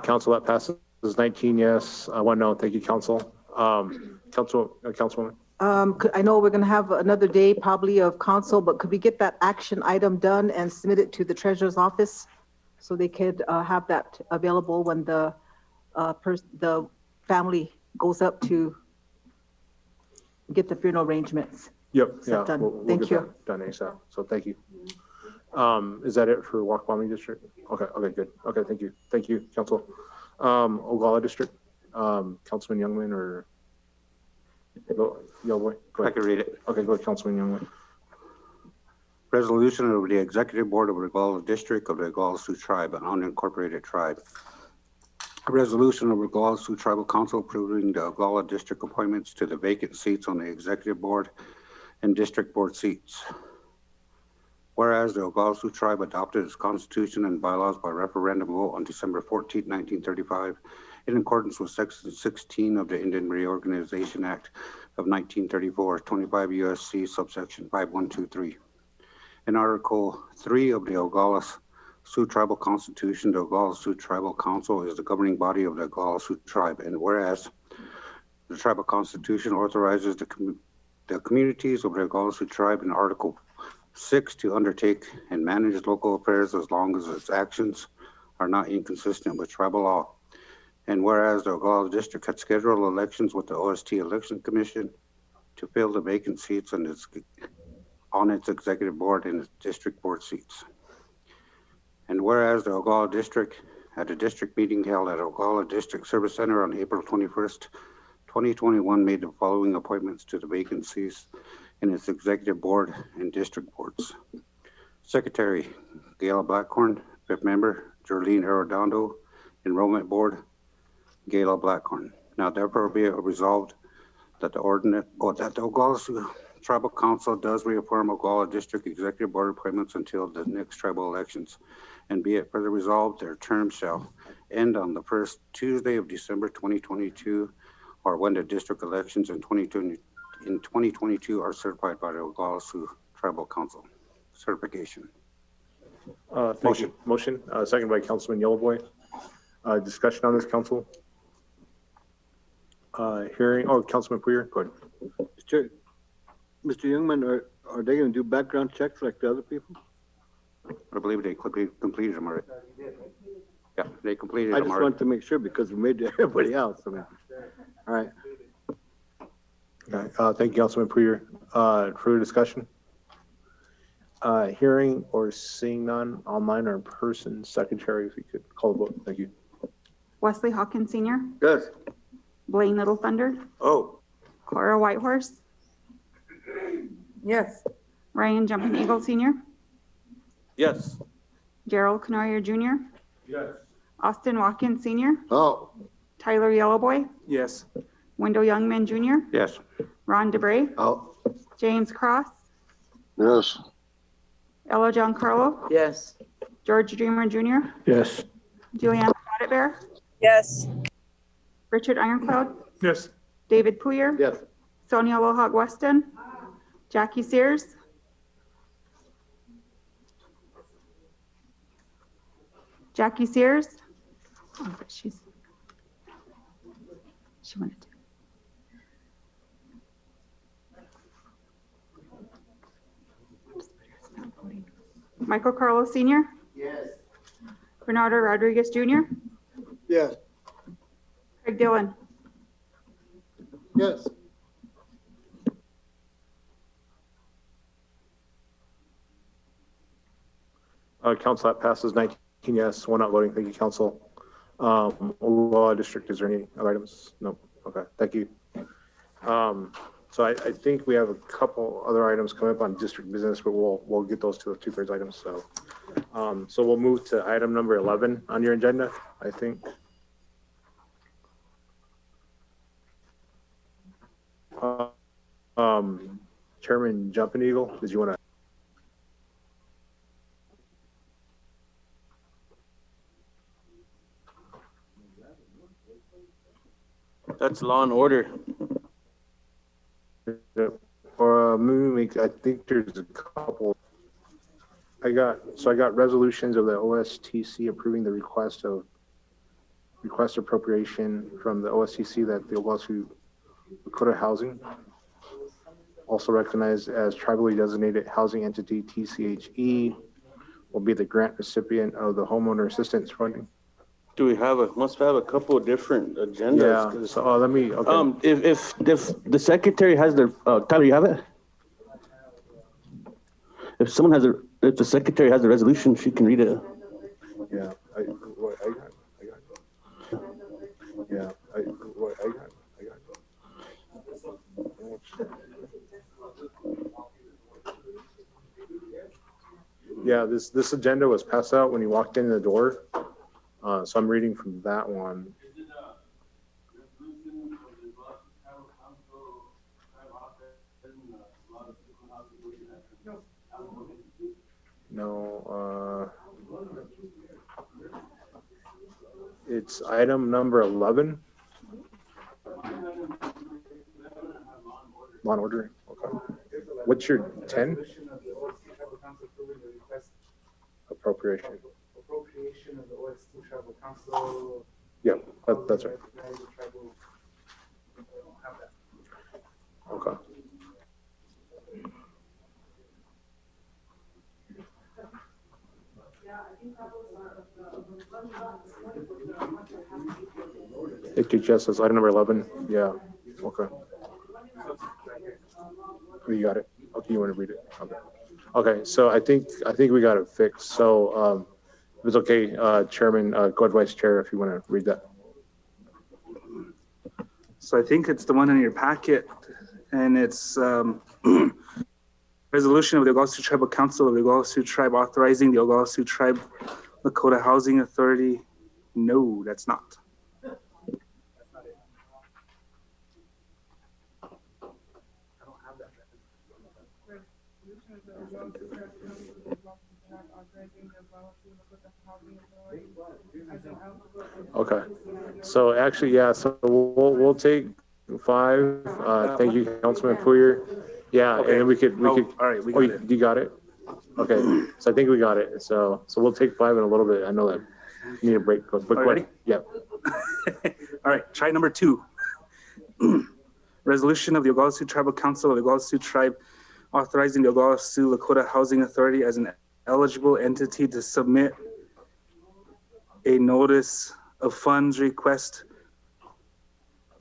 [SPEAKER 4] Council, that passes 19 yes, 1 no. Thank you, council. Councilwoman.
[SPEAKER 10] I know we're gonna have another day probably of council, but could we get that action item done and submit it to the treasurer's office? So they could have that available when the family goes up to get the funeral arrangements.
[SPEAKER 4] Yep,
[SPEAKER 10] Is that
[SPEAKER 4] yeah.
[SPEAKER 10] done?
[SPEAKER 4] We'll
[SPEAKER 10] Thank
[SPEAKER 4] get
[SPEAKER 10] you.
[SPEAKER 4] that done ASAP, so thank you. Is that it for Waukesha District? Okay, good. Okay, thank you. Thank you, council. Oglala District, Councilman Youngman or Yellowboy? Go
[SPEAKER 13] I
[SPEAKER 4] ahead.
[SPEAKER 13] can read it.
[SPEAKER 4] Okay, go ahead, Councilman Youngman.
[SPEAKER 13] Resolution of the Executive Board of the Oglala District of the Oglala Sioux Tribe, an unincorporated tribe. A resolution of the Oglala Sioux Tribal Council approving the Oglala District appointments to the vacant seats on the Executive Board and District Board seats. Whereas the Oglala Sioux Tribe adopted its constitution and bylaws by referendum vote on December 14, 1935, in accordance with Section 16 of the Indian Reorganization Act of 1934, 25 U.S.C. subsection 5123. In Article 3 of the Oglala Sioux Tribal Constitution, the Oglala Sioux Tribal Council is the governing body of the Oglala Sioux Tribe, and whereas the Tribal Constitution authorizes the communities of the Oglala Sioux Tribe in Article 6 to undertake and manage local affairs as long as its actions are not inconsistent with tribal law. And whereas the Oglala District had scheduled elections with the OST Election Commission to fill the vacant seats on its executive board and its district board seats. And whereas the Oglala District had a district meeting held at Oglala District Service Center on April 21st, 2021, made the following appointments to the vacancies in its executive board and district boards. Secretary, Gayla Blackhorn. Fifth member, Jolene Arredondo. Enrollment board, Gayla Blackhorn. Now therefore be it resolved that the Oglala Sioux Tribal Council does reaffirm Oglala District Executive Board appointments until the next tribal elections. And be it further resolved, their term shall end on the first Tuesday of December 2022, or when the district elections in 2022 are certified by the Oglala Sioux Tribal Council. Certification.
[SPEAKER 4] Thank you. Motion, second by Councilman Yellowboy. Discussion on this, council? Hearing, Councilman Poyer, go ahead.
[SPEAKER 11] Mr. Youngman, are they gonna do background checks like the other people?
[SPEAKER 13] I believe they completed them already. Yeah, they completed
[SPEAKER 11] I
[SPEAKER 13] them
[SPEAKER 11] just
[SPEAKER 13] already.
[SPEAKER 11] wanted to make sure because we made everybody else. I mean, all right.
[SPEAKER 4] Okay, thank you, Councilman Poyer. Further discussion? Hearing or seeing none, online or in person, secretary, if you could call the vote, thank you.
[SPEAKER 1] Wesley Hawkins Senior,
[SPEAKER 11] Yes.
[SPEAKER 1] Blaine Little Thunder,
[SPEAKER 7] Oh.
[SPEAKER 1] Cora Whitehorse,
[SPEAKER 8] Yes.
[SPEAKER 1] Ryan Jumping Eagle Senior,
[SPEAKER 7] Yes.
[SPEAKER 1] Gerald Canoyer Jr.,
[SPEAKER 11] Yes.
[SPEAKER 1] Austin Watkins Senior,
[SPEAKER 11] Oh.
[SPEAKER 1] Tyler Yellowboy,
[SPEAKER 6] Yes.
[SPEAKER 1] Wendell Youngman Jr.,
[SPEAKER 13] Yes.
[SPEAKER 1] Ron DeBrey,
[SPEAKER 11] Oh.
[SPEAKER 1] James Cross,
[SPEAKER 11] Yes.
[SPEAKER 1] Ella Giancarlo,
[SPEAKER 5] Yes.
[SPEAKER 1] George Dreamer Jr.,
[SPEAKER 11] Yes.
[SPEAKER 1] Juliana Audit Bear,
[SPEAKER 12] Yes.
[SPEAKER 1] Richard Ironclad,
[SPEAKER 6] Yes.
[SPEAKER 1] David Poyer,
[SPEAKER 11] Yes.
[SPEAKER 1] Sonia Lohawk Weston, Jackie Sears, Jackie Sears. Oh, but she wanted to. Michael Carlos Sr.,
[SPEAKER 11] Yes.
[SPEAKER 1] Bernardo Rodriguez Jr.,
[SPEAKER 11] Yes.
[SPEAKER 1] Craig Dillon.
[SPEAKER 11] Yes.
[SPEAKER 4] Council, that passes 19 yes, one not voting. Thank you, council. Oglala District, is there any other items? No. Okay, thank you. So I think we have a couple other items coming up on district business, but we'll get those to the 2/3 items. So, so we'll move to item number 11 on your agenda, I think. Chairman Jumping Eagle, did you want to?
[SPEAKER 7] That's law and order.
[SPEAKER 4] Or maybe I think there's a couple. I got resolutions of the OSTC approving the request appropriation from the OSTC that the Oglala Sioux Dakota Housing, also recognized as tribally designated housing entity TCHE, will be the grant recipient of the homeowner assistance funding.
[SPEAKER 7] Do we must have a couple of different agendas?
[SPEAKER 4] Yeah, so let me, okay.
[SPEAKER 7] If the secretary has the, Tyler, you have it? If the secretary has the resolution, she can read it.
[SPEAKER 4] Yeah, I got it. Yeah, I got it. Yeah, this agenda was passed out when you walked in the door. So I'm reading from that one. No, it's item number 11. Law and order. Okay. What's your 10? Appropriation.
[SPEAKER 14] Appropriation of the OST Tribal Council.
[SPEAKER 4] Yeah, that's right. Okay. HHS is item number 11. Yeah. Okay. Oh, you got it. Okay, you want to read it? Okay. Okay. So I think we got it fixed. So if it's okay, Chairman, go ahead, Vice Chair, if you want to read that.
[SPEAKER 6] So I think it's the one in your packet, and it's resolution of the Oglala Sioux Tribal Council of the Oglala Sioux Tribe authorizing the Oglala Sioux Tribe Lakota Housing Authority. No, that's not.
[SPEAKER 4] Okay. So actually, yeah. So we'll take 5. Thank you, Councilman Poyer. Yeah,
[SPEAKER 6] Okay.
[SPEAKER 4] and then we could.
[SPEAKER 6] All right, we got it.
[SPEAKER 4] You got it. Okay. So I think we got it. So we'll take 5 in a little bit. I know that you need a break. But
[SPEAKER 6] Ready?
[SPEAKER 4] Yeah.
[SPEAKER 6] All right, try number 2. Resolution of the Oglala Sioux Tribal Council of the Oglala Sioux Tribe authorizing the Oglala Sioux Lakota Housing Authority as an eligible entity to submit a notice of funds request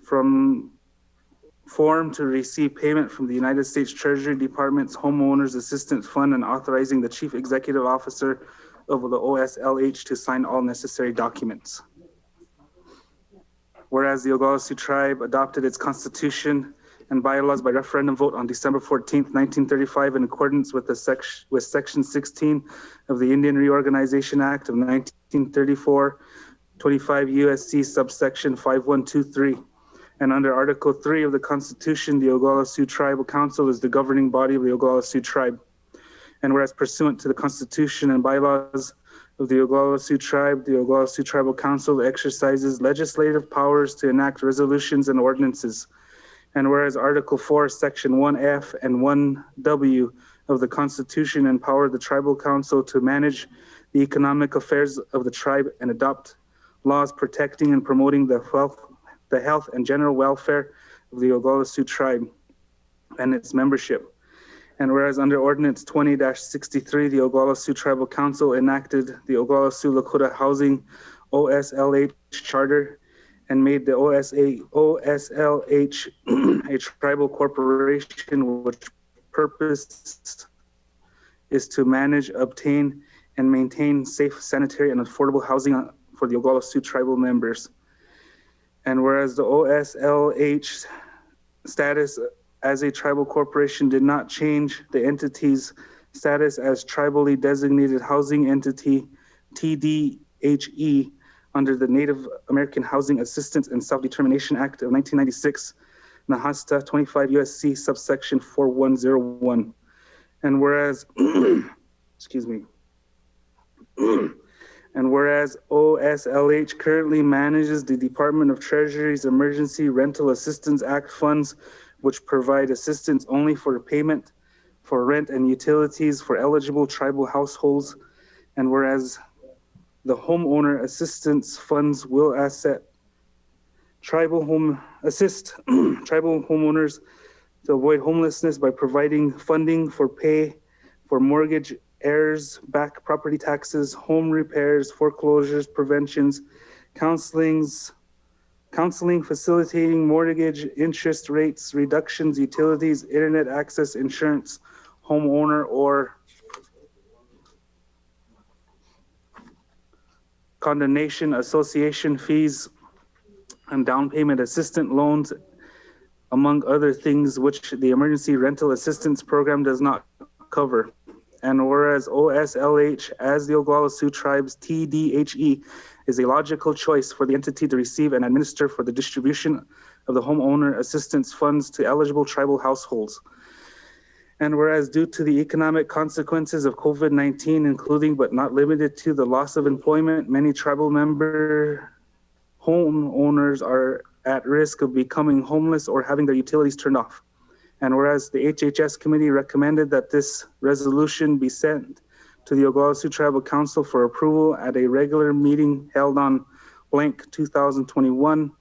[SPEAKER 6] from form to receive payment from the United States Treasury Department's Homeowners Assistance Fund and authorizing the Chief Executive Officer of the OSLH to sign all necessary documents. Whereas the Oglala Sioux Tribe adopted its constitution and bylaws by referendum vote on December 14th, 1935, in accordance with Section 16 of the Indian Reorganization Act of 1934, 25 USC subsection 5123. And under Article 3 of the Constitution, the Oglala Sioux Tribal Council is the governing body of the Oglala Sioux Tribe. And whereas pursuant to the Constitution and bylaws of the Oglala Sioux Tribe, the Oglala Sioux Tribal Council exercises legislative powers to enact resolutions and ordinances. And whereas Article 4, Section 1F and 1W of the Constitution empower the Tribal Council to manage the economic affairs of the tribe and adopt laws protecting and promoting the health and general welfare of the Oglala Sioux Tribe and its membership. And whereas under Ordinance 20-63, the Oglala Sioux Tribal Council enacted the Oglala Sioux Lakota Housing OSLH Charter and made the OSLH a tribal corporation, which purpose is to manage, obtain, and maintain safe, sanitary, and affordable housing for the Oglala Sioux tribal members. And whereas the OSLH status as a tribal corporation did not change the entity's status as tribally designated housing entity, TDHE, under the Native American Housing Assistance and Self-Determination Act of 1996, Nahasta 25 USC subsection 4101. And whereas, excuse me, and whereas OSLH currently manages the Department of Treasury's Emergency Rental Assistance Act funds, which provide assistance only for payment for rent and utilities for eligible tribal households. And whereas the homeowner assistance funds will assist tribal homeowners to avoid homelessness by providing funding for pay for mortgage heirs, back property taxes, home repairs, foreclosures, preventions, counseling, facilitating mortgage interest rates, reductions, utilities, internet access, insurance, homeowner or condemnation, association fees, and down payment assistance loans, among other things which the Emergency Rental Assistance Program does not cover. And whereas OSLH, as the Oglala Sioux Tribe's TDHE, is a logical choice for the entity to receive and administer for the distribution of the homeowner assistance funds to eligible tribal households. And whereas due to the economic consequences of COVID-19, including but not limited to the loss of employment, many tribal member homeowners are at risk of becoming homeless or having their utilities turned off. And whereas the HHS committee recommended that this resolution be sent to the Oglala Sioux Tribal Council for approval at a regular meeting held on blank 2021,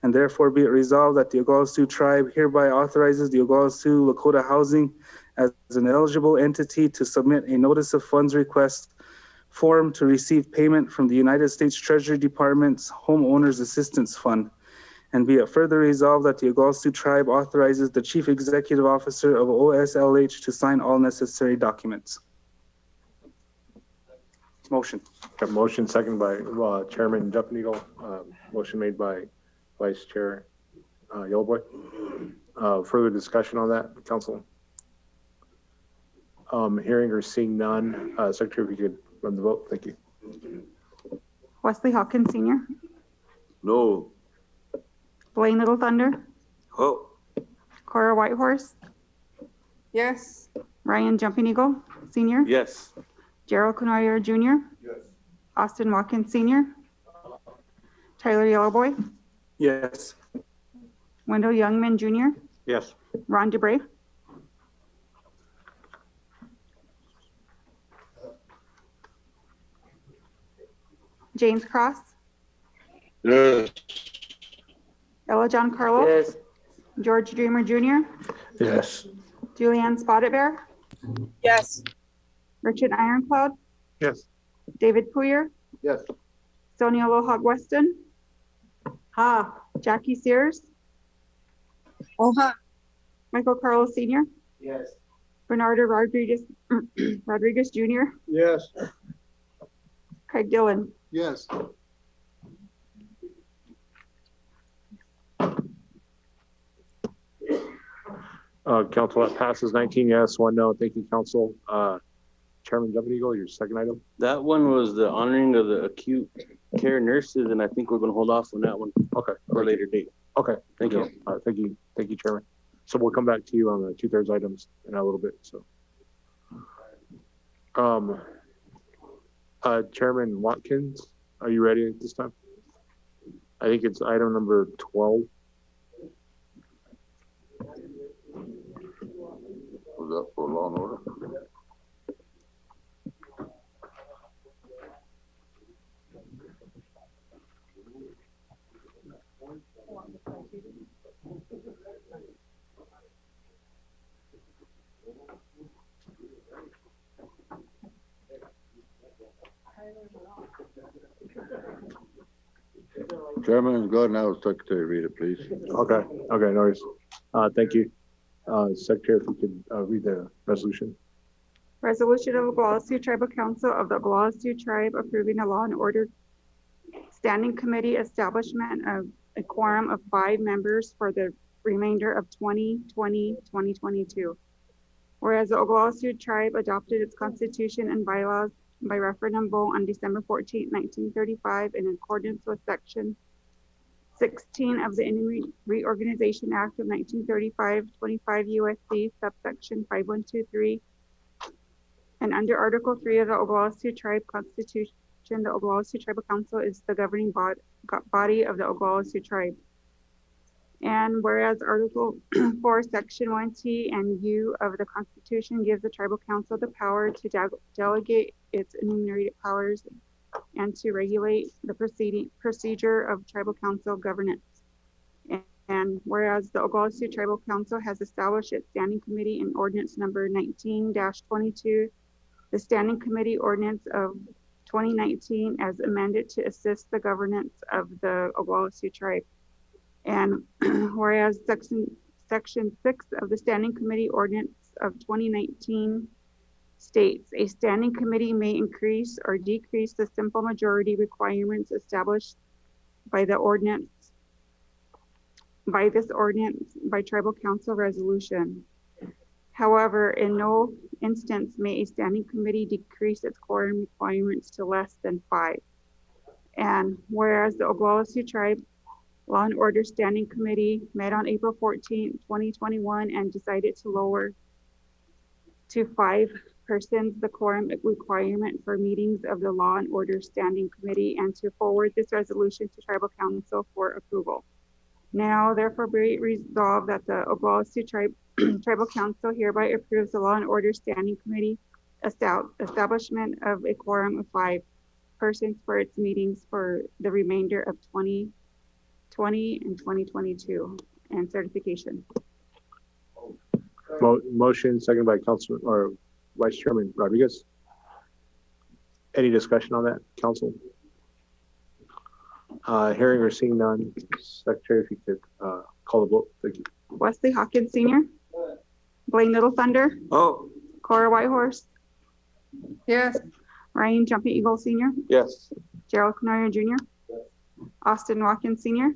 [SPEAKER 6] and therefore be it resolved that the Oglala Sioux Tribe hereby authorizes the Oglala Sioux Lakota Housing as an eligible entity to submit a notice of funds request form to receive payment from the United States Treasury Department's Homeowners Assistance Fund. And be it further resolved that the Oglala Sioux Tribe authorizes the Chief Executive Officer of OSLH to sign all necessary documents. Motion.
[SPEAKER 4] Got motion second by Chairman Jumping Eagle. Motion made by Vice Chair Yellowboy. Further discussion on that, council? Hearing or seeing none. Secretary, if you could run the vote. Thank you.
[SPEAKER 1] Wesley Hawkins Sr.,
[SPEAKER 7] No.
[SPEAKER 1] Blaine Little Thunder,
[SPEAKER 7] Oh.
[SPEAKER 1] Cora Whitehorse,
[SPEAKER 8] Yes.
[SPEAKER 1] Ryan Jumping Eagle Sr.,
[SPEAKER 7] Yes.
[SPEAKER 1] Gerald Canoyer Jr., Austin Watkins Sr., Tyler Yellowboy,
[SPEAKER 6] Yes.
[SPEAKER 1] Wendell Youngman Jr.,
[SPEAKER 13] Yes.
[SPEAKER 1] Ron DeBrey, James Cross,
[SPEAKER 11] Yes.
[SPEAKER 1] Ella John Carlo,
[SPEAKER 5] Yes.
[SPEAKER 1] George Dreamer Jr.,
[SPEAKER 11] Yes.
[SPEAKER 1] Julianne Spotted Bear,
[SPEAKER 12] Yes.
[SPEAKER 1] Richard Ironclad,
[SPEAKER 4] Yes.
[SPEAKER 1] David Poyer,
[SPEAKER 11] Yes.
[SPEAKER 1] Sonia Lohawk Weston,
[SPEAKER 10] Ha,
[SPEAKER 1] Jackie Sears, Michael Carlo Sr.,
[SPEAKER 11] Yes.
[SPEAKER 1] Bernardo Rodriguez, Rodriguez Jr.,
[SPEAKER 11] Yes.
[SPEAKER 1] Craig Dillon.
[SPEAKER 11] Yes.
[SPEAKER 4] Council, that passes 19 yes, 1 no. Thank you, council. Chairman Jumping Eagle, your second item.
[SPEAKER 7] That one was the honoring of the acute care nurses, and I think we're gonna hold off on that one
[SPEAKER 4] Okay.
[SPEAKER 7] for a later date.
[SPEAKER 4] Okay.
[SPEAKER 7] Thank you.
[SPEAKER 4] All right, thank you. Thank you, Chairman. So we'll come back to you on the 2/3 items in a little bit, so. Chairman Watkins, are you ready at this time? I think it's item number 12.
[SPEAKER 11] Was that for law and order? Chairman, go ahead now, Secretary, read it, please.
[SPEAKER 4] Okay, no worries. Thank you. Secretary, if you could read the resolution.
[SPEAKER 1] Resolution of Oglala Sioux Tribal Council of the Oglala Sioux Tribe approving a law and order standing committee establishment of a quorum of 5 members for the remainder of 2020-2022. Whereas the Oglala Sioux Tribe adopted its constitution and bylaws by referendum vote on December 14, 1935, in accordance with Section 16 of the Indian Reorganization Act of 1935, 25 U.S.C. subsection 5123, and under Article 3 of the Oglala Sioux Tribe Constitution, the Oglala Sioux Tribal Council is the governing body of the Oglala Sioux Tribe. And whereas Article 4, Section 1T and U of the Constitution gives the Tribal Council the power to delegate its enumerated powers and to regulate the procedure of Tribal Council governance. And whereas the Oglala Sioux Tribal Council has established its standing committee in ordinance number 19-22, the standing committee ordinance of 2019 as amended to assist the governance of the Oglala Sioux Tribe. And whereas section 6 of the standing committee ordinance of 2019 states a standing committee may increase or decrease the simple majority requirements established by this ordinance by tribal council resolution. However, in no instance may a standing committee decrease its quorum requirements to less than 5. And whereas the Oglala Sioux Tribe Law and Order Standing Committee met on April 14, 2021 and decided to lower to 5 persons the quorum requirement for meetings of the Law and Order Standing Committee and to forward this resolution to Tribal Council for approval. Now, therefore, be resolved that the Oglala Sioux Tribal Council hereby approves the Law and Order Standing Committee establishment of a quorum of 5 persons for its meetings for the remainder of 2020 and 2022 and certification.
[SPEAKER 4] Motion second by Councilman or Vice Chairman Rodriguez. Any discussion on that, council? Hearing or seeing none, Secretary, if you could call the vote. Thank you.
[SPEAKER 1] Wesley Hawkins Senior, Blaine Little Thunder,
[SPEAKER 7] Oh.
[SPEAKER 1] Cora Whitehorse,
[SPEAKER 8] Yes.
[SPEAKER 1] Ryan Jumping Eagle Senior,
[SPEAKER 7] Yes.
[SPEAKER 1] Gerald Canoyer Jr., Austin Watkins Senior,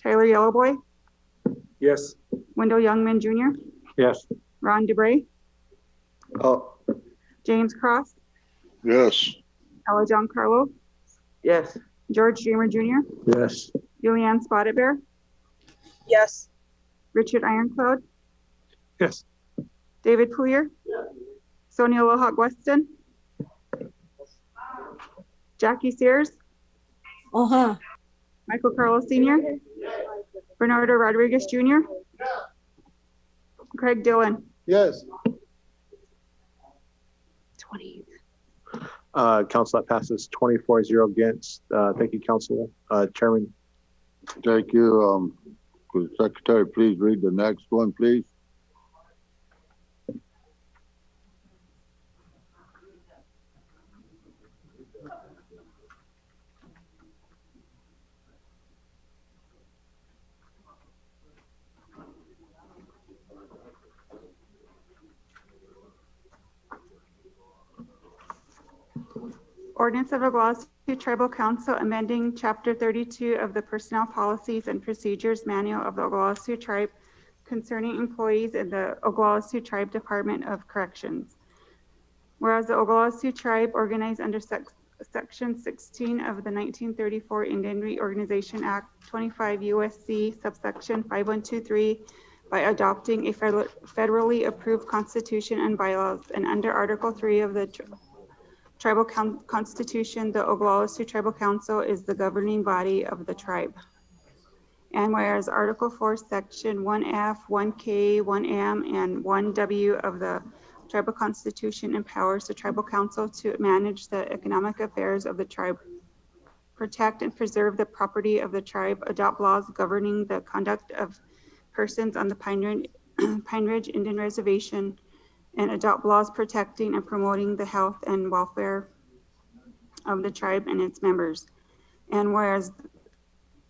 [SPEAKER 1] Tyler Yellowboy,
[SPEAKER 6] Yes.
[SPEAKER 1] Wendell Youngman Jr.,
[SPEAKER 11] Yes.
[SPEAKER 1] Ron DeBrey,
[SPEAKER 11] Oh.
[SPEAKER 1] James Cross,
[SPEAKER 11] Yes.
[SPEAKER 1] Ella John Carlo,
[SPEAKER 5] Yes.
[SPEAKER 1] George Dreamer Jr.,
[SPEAKER 4] Yes.
[SPEAKER 1] Julianne Spotted Bear,
[SPEAKER 12] Yes.
[SPEAKER 1] Richard Ironcloud,
[SPEAKER 6] Yes.
[SPEAKER 1] David Poolier, Sonia Lohawk Weston, Jackie Sears,
[SPEAKER 9] Uh-huh.
[SPEAKER 1] Michael Carlos Sr., Bernardo Rodriguez Jr., Craig Dillon.
[SPEAKER 11] Yes.
[SPEAKER 1] 20.
[SPEAKER 4] Council, that passes 24-0 against. Thank you, council. Chairman.
[SPEAKER 11] Thank you. Could the secretary please read the next one, please?
[SPEAKER 1] Ordinance of Oglala Sioux Tribal Council amending Chapter 32 of the Personnel Policies and Procedures Manual of the Oglala Sioux Tribe concerning employees in the Oglala Sioux Tribe Department of Corrections. Whereas the Oglala Sioux Tribe organized under Section 16 of the 1934 Indian Reorganization Act 25 USC subsection 5123 by adopting a federally approved constitution and bylaws, and under Article 3 of the Tribal Constitution, the Oglala Sioux Tribal Council is the governing body of the tribe. And whereas Article 4, Section 1F, 1K, 1M, and 1W of the Tribal Constitution empowers the Tribal Council to manage the economic affairs of the tribe, protect and preserve the property of the tribe, adopt laws governing the conduct of persons on the Pine Ridge Indian Reservation, and adopt laws protecting and promoting the health and welfare of the tribe and its members. And whereas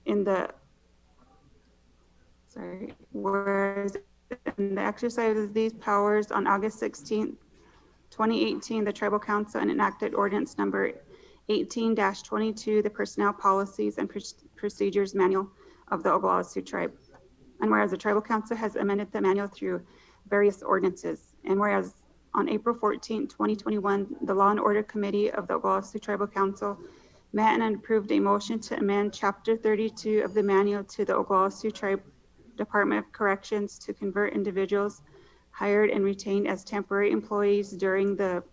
[SPEAKER 1] in the exercise of these powers on August 16th, 2018, the Tribal Council enacted ordinance number 18-22, the Personnel Policies and Procedures Manual of the Oglala Sioux Tribe. And whereas the Tribal Council has amended the manual through various ordinances. And whereas on April 14, 2021, the Law and Order Committee of the Oglala Sioux Tribal Council met and approved a motion to amend Chapter 32 of the manual to the Oglala Sioux Tribe Department of Corrections to convert individuals hired and retained as temporary employees during the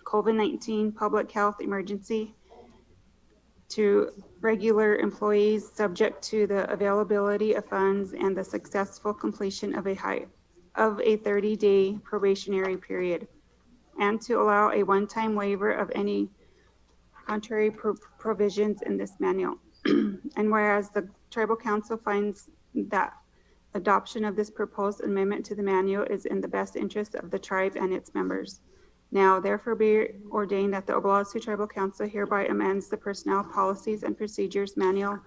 [SPEAKER 1] COVID-19 public health emergency to regular employees subject to the availability of funds and the successful completion of a 30-day probationary period, and to allow a one-time waiver of any contrary provisions in this manual. And whereas the Tribal Council finds that adoption of this proposed amendment to the manual is in the best interest of the tribe and its members. Now, therefore, be ordained that the Oglala Sioux Tribal Council hereby amends the Personnel Policies and Procedures Manual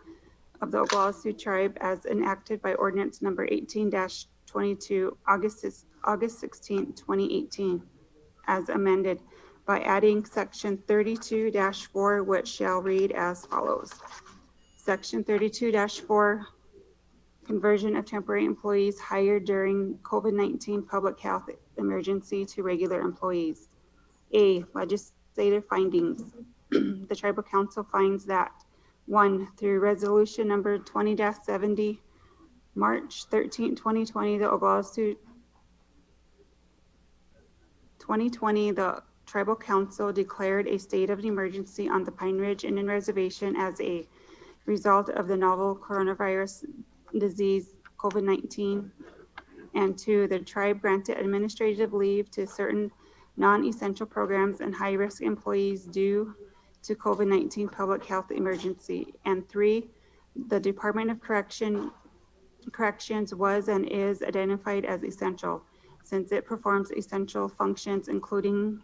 [SPEAKER 1] of the Oglala Sioux Tribe as enacted by Ordinance Number 18-22, August 16, 2018, as amended by adding Section 32-4, which shall read as follows. Section 32-4, conversion of temporary employees hired during COVID-19 public health emergency to regular employees. A, legislative findings. The Tribal Council finds that 1, through resolution number 20-70, March 13, 2020, the Oglala Sioux 2020, the Tribal Council declared a state of emergency on the Pine Ridge Indian Reservation as a result of the novel coronavirus disease, COVID-19. And 2, the tribe granted administrative leave to certain non-essential programs and high-risk employees due to COVID-19 public health emergency. And 3, the Department of Corrections was and is identified as essential, since it performs essential functions, including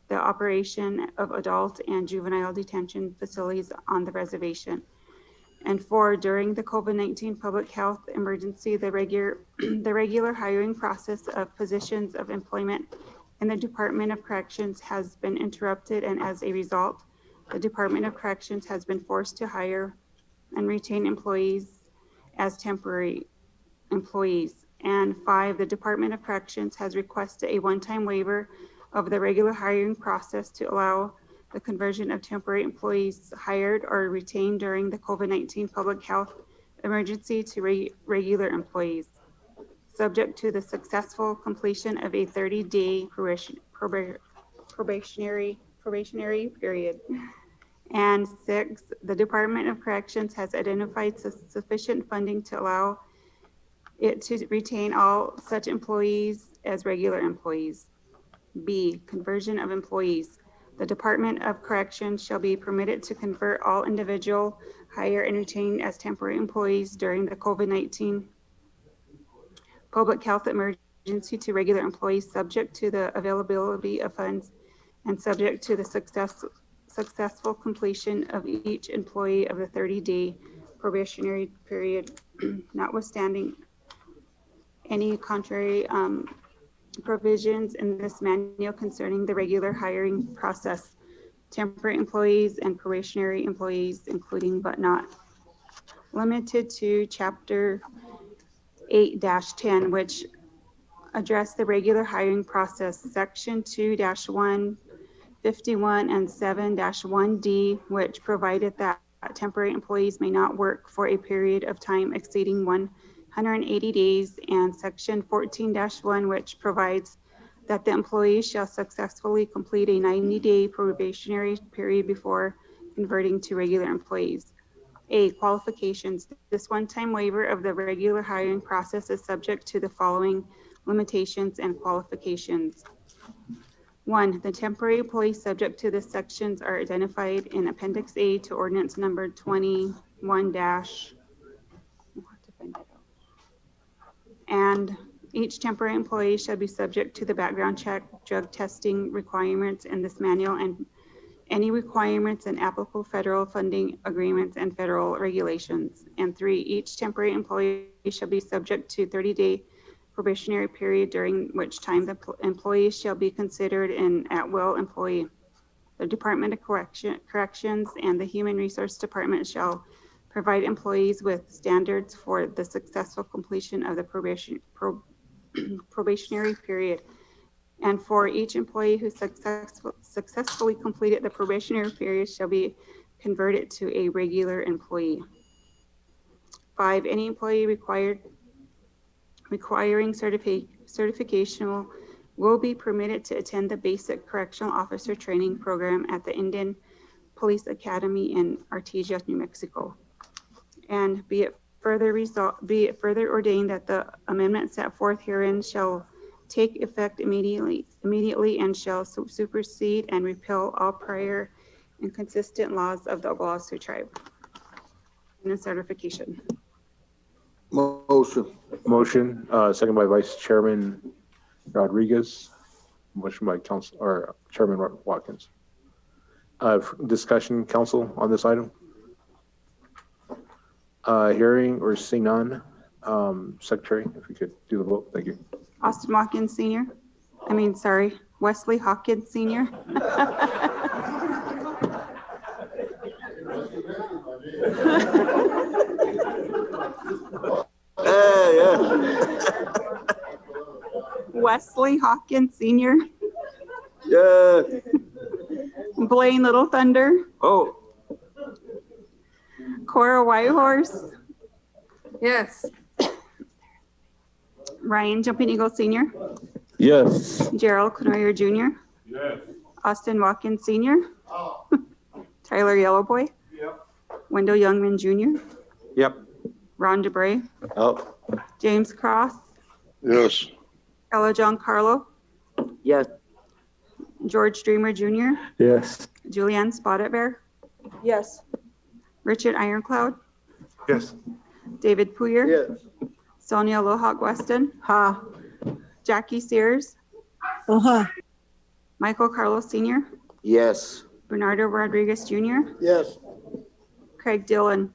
[SPEAKER 1] the operation of adult and juvenile detention facilities on the reservation. And 4, during the COVID-19 public health emergency, the regular hiring process of positions of employment in the Department of Corrections has been interrupted, and as a result, the Department of Corrections has been forced to hire and retain employees as temporary employees. And 5, the Department of Corrections has requested a one-time waiver of the regular hiring process to allow the conversion of temporary employees hired or retained during the COVID-19 public health emergency to regular employees, subject to the successful completion of a 30-day probationary period. And 6, the Department of Corrections has identified sufficient funding to allow it to retain all such employees as regular employees. B, conversion of employees. The Department of Corrections shall be permitted to convert all individual hired and retained as temporary employees during the COVID-19 public health emergency to regular employees, subject to the availability of funds and subject to the successful completion of each employee of the 30-day probationary period, notwithstanding any contrary provisions in this manual concerning the regular hiring process, temporary employees and probationary employees, including but not limited to Chapter 8-10, which address the regular hiring process, Section 2-151 and 7-1D, which provided that temporary employees may not work for a period of time exceeding 180 days, and Section 14-1, which provides that the employee shall successfully complete a 90-day probationary period before converting to regular employees. A, qualifications. This one-time waiver of the regular hiring process is subject to the following limitations and qualifications. 1, the temporary employees subject to this sections are identified in Appendix A to Ordinance Number 21 and each temporary employee shall be subject to the background check, drug testing requirements in this manual, and any requirements and applicable federal funding agreements and federal regulations. And 3, each temporary employee shall be subject to 30-day probationary period, during which time the employee shall be considered an at-will employee. The Department of Corrections and the Human Resource Department shall provide employees with standards for the successful completion of the probationary period. And for each employee who successfully completed the probationary period shall be converted to a regular employee. 5, any employee requiring certification will be permitted to attend the basic correctional officer training program at the Indian Police Academy in Artesia, New Mexico. And be it further ordained that the amendment set forth herein shall take effect immediately and shall supersede and repeal all prior inconsistent laws of the Oglala Sioux tribe. And certification.
[SPEAKER 4] Motion, second by Vice Chairman Rodriguez. Motion by Chairman Watkins. Discussion, council, on this item? Hearing or seeing none, Secretary, if you could do the vote, thank you.
[SPEAKER 1] Austin Watkins Sr. Wesley Hawkins Sr. Wesley Hawkins Sr.
[SPEAKER 7] Yeah.
[SPEAKER 1] Blaine Little Thunder.
[SPEAKER 7] Oh.
[SPEAKER 1] Cora Whitehorse.
[SPEAKER 8] Yes.
[SPEAKER 1] Ryan Jumping Eagle Sr.
[SPEAKER 7] Yes.
[SPEAKER 1] Gerald Canoyer Jr.
[SPEAKER 11] Yes.
[SPEAKER 1] Austin Watkins Sr. Tyler Yellowboy.
[SPEAKER 11] Yep.
[SPEAKER 1] Wendell Youngman Jr.
[SPEAKER 13] Yep.
[SPEAKER 1] Ron DeBray.
[SPEAKER 7] Oh.
[SPEAKER 1] James Cross.
[SPEAKER 11] Yes.
[SPEAKER 1] Ella John Carlo.
[SPEAKER 5] Yes.
[SPEAKER 1] George Dreamer Jr.
[SPEAKER 11] Yes.
[SPEAKER 1] Julianne Spotted Bear.
[SPEAKER 2] Yes.
[SPEAKER 1] Richard Ironcloud.
[SPEAKER 4] Yes.
[SPEAKER 1] David Puyer.
[SPEAKER 11] Yes.
[SPEAKER 1] Sonia Lohawk Weston.
[SPEAKER 10] Ha.
[SPEAKER 1] Jackie Sears.
[SPEAKER 9] Uh-huh.
[SPEAKER 1] Michael Carlos Senior,
[SPEAKER 7] Yes.
[SPEAKER 1] Bernardo Rodriguez Jr.,
[SPEAKER 3] Yes.
[SPEAKER 1] Craig Dillon.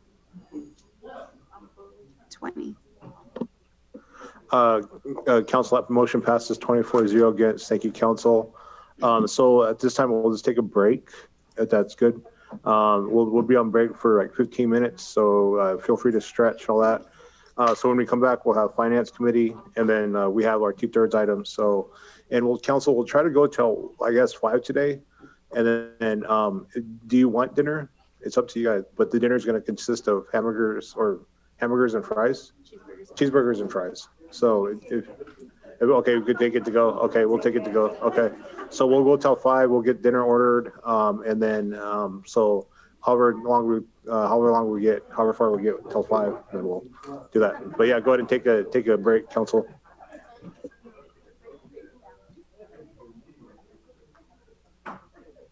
[SPEAKER 1] 20.
[SPEAKER 4] Council, that motion passes 24-0 against. Thank you, council. So at this time, we'll just take a break, if that's good. We'll be on break for like 15 minutes, so feel free to stretch all that. So when we come back, we'll have finance committee, and then we have our 2/3 items. So, and we'll try to go till, I guess, 5 today. And then, do you want dinner? It's up to you guys, but the dinner is going to consist of hamburgers and fries? Cheeseburgers and fries. So okay, we could take it to go. Okay, we'll take it to go. Okay. So we'll go till 5, we'll get dinner ordered. And then, so however far we get till 5, then we'll do that. But yeah, go ahead and take a break, council.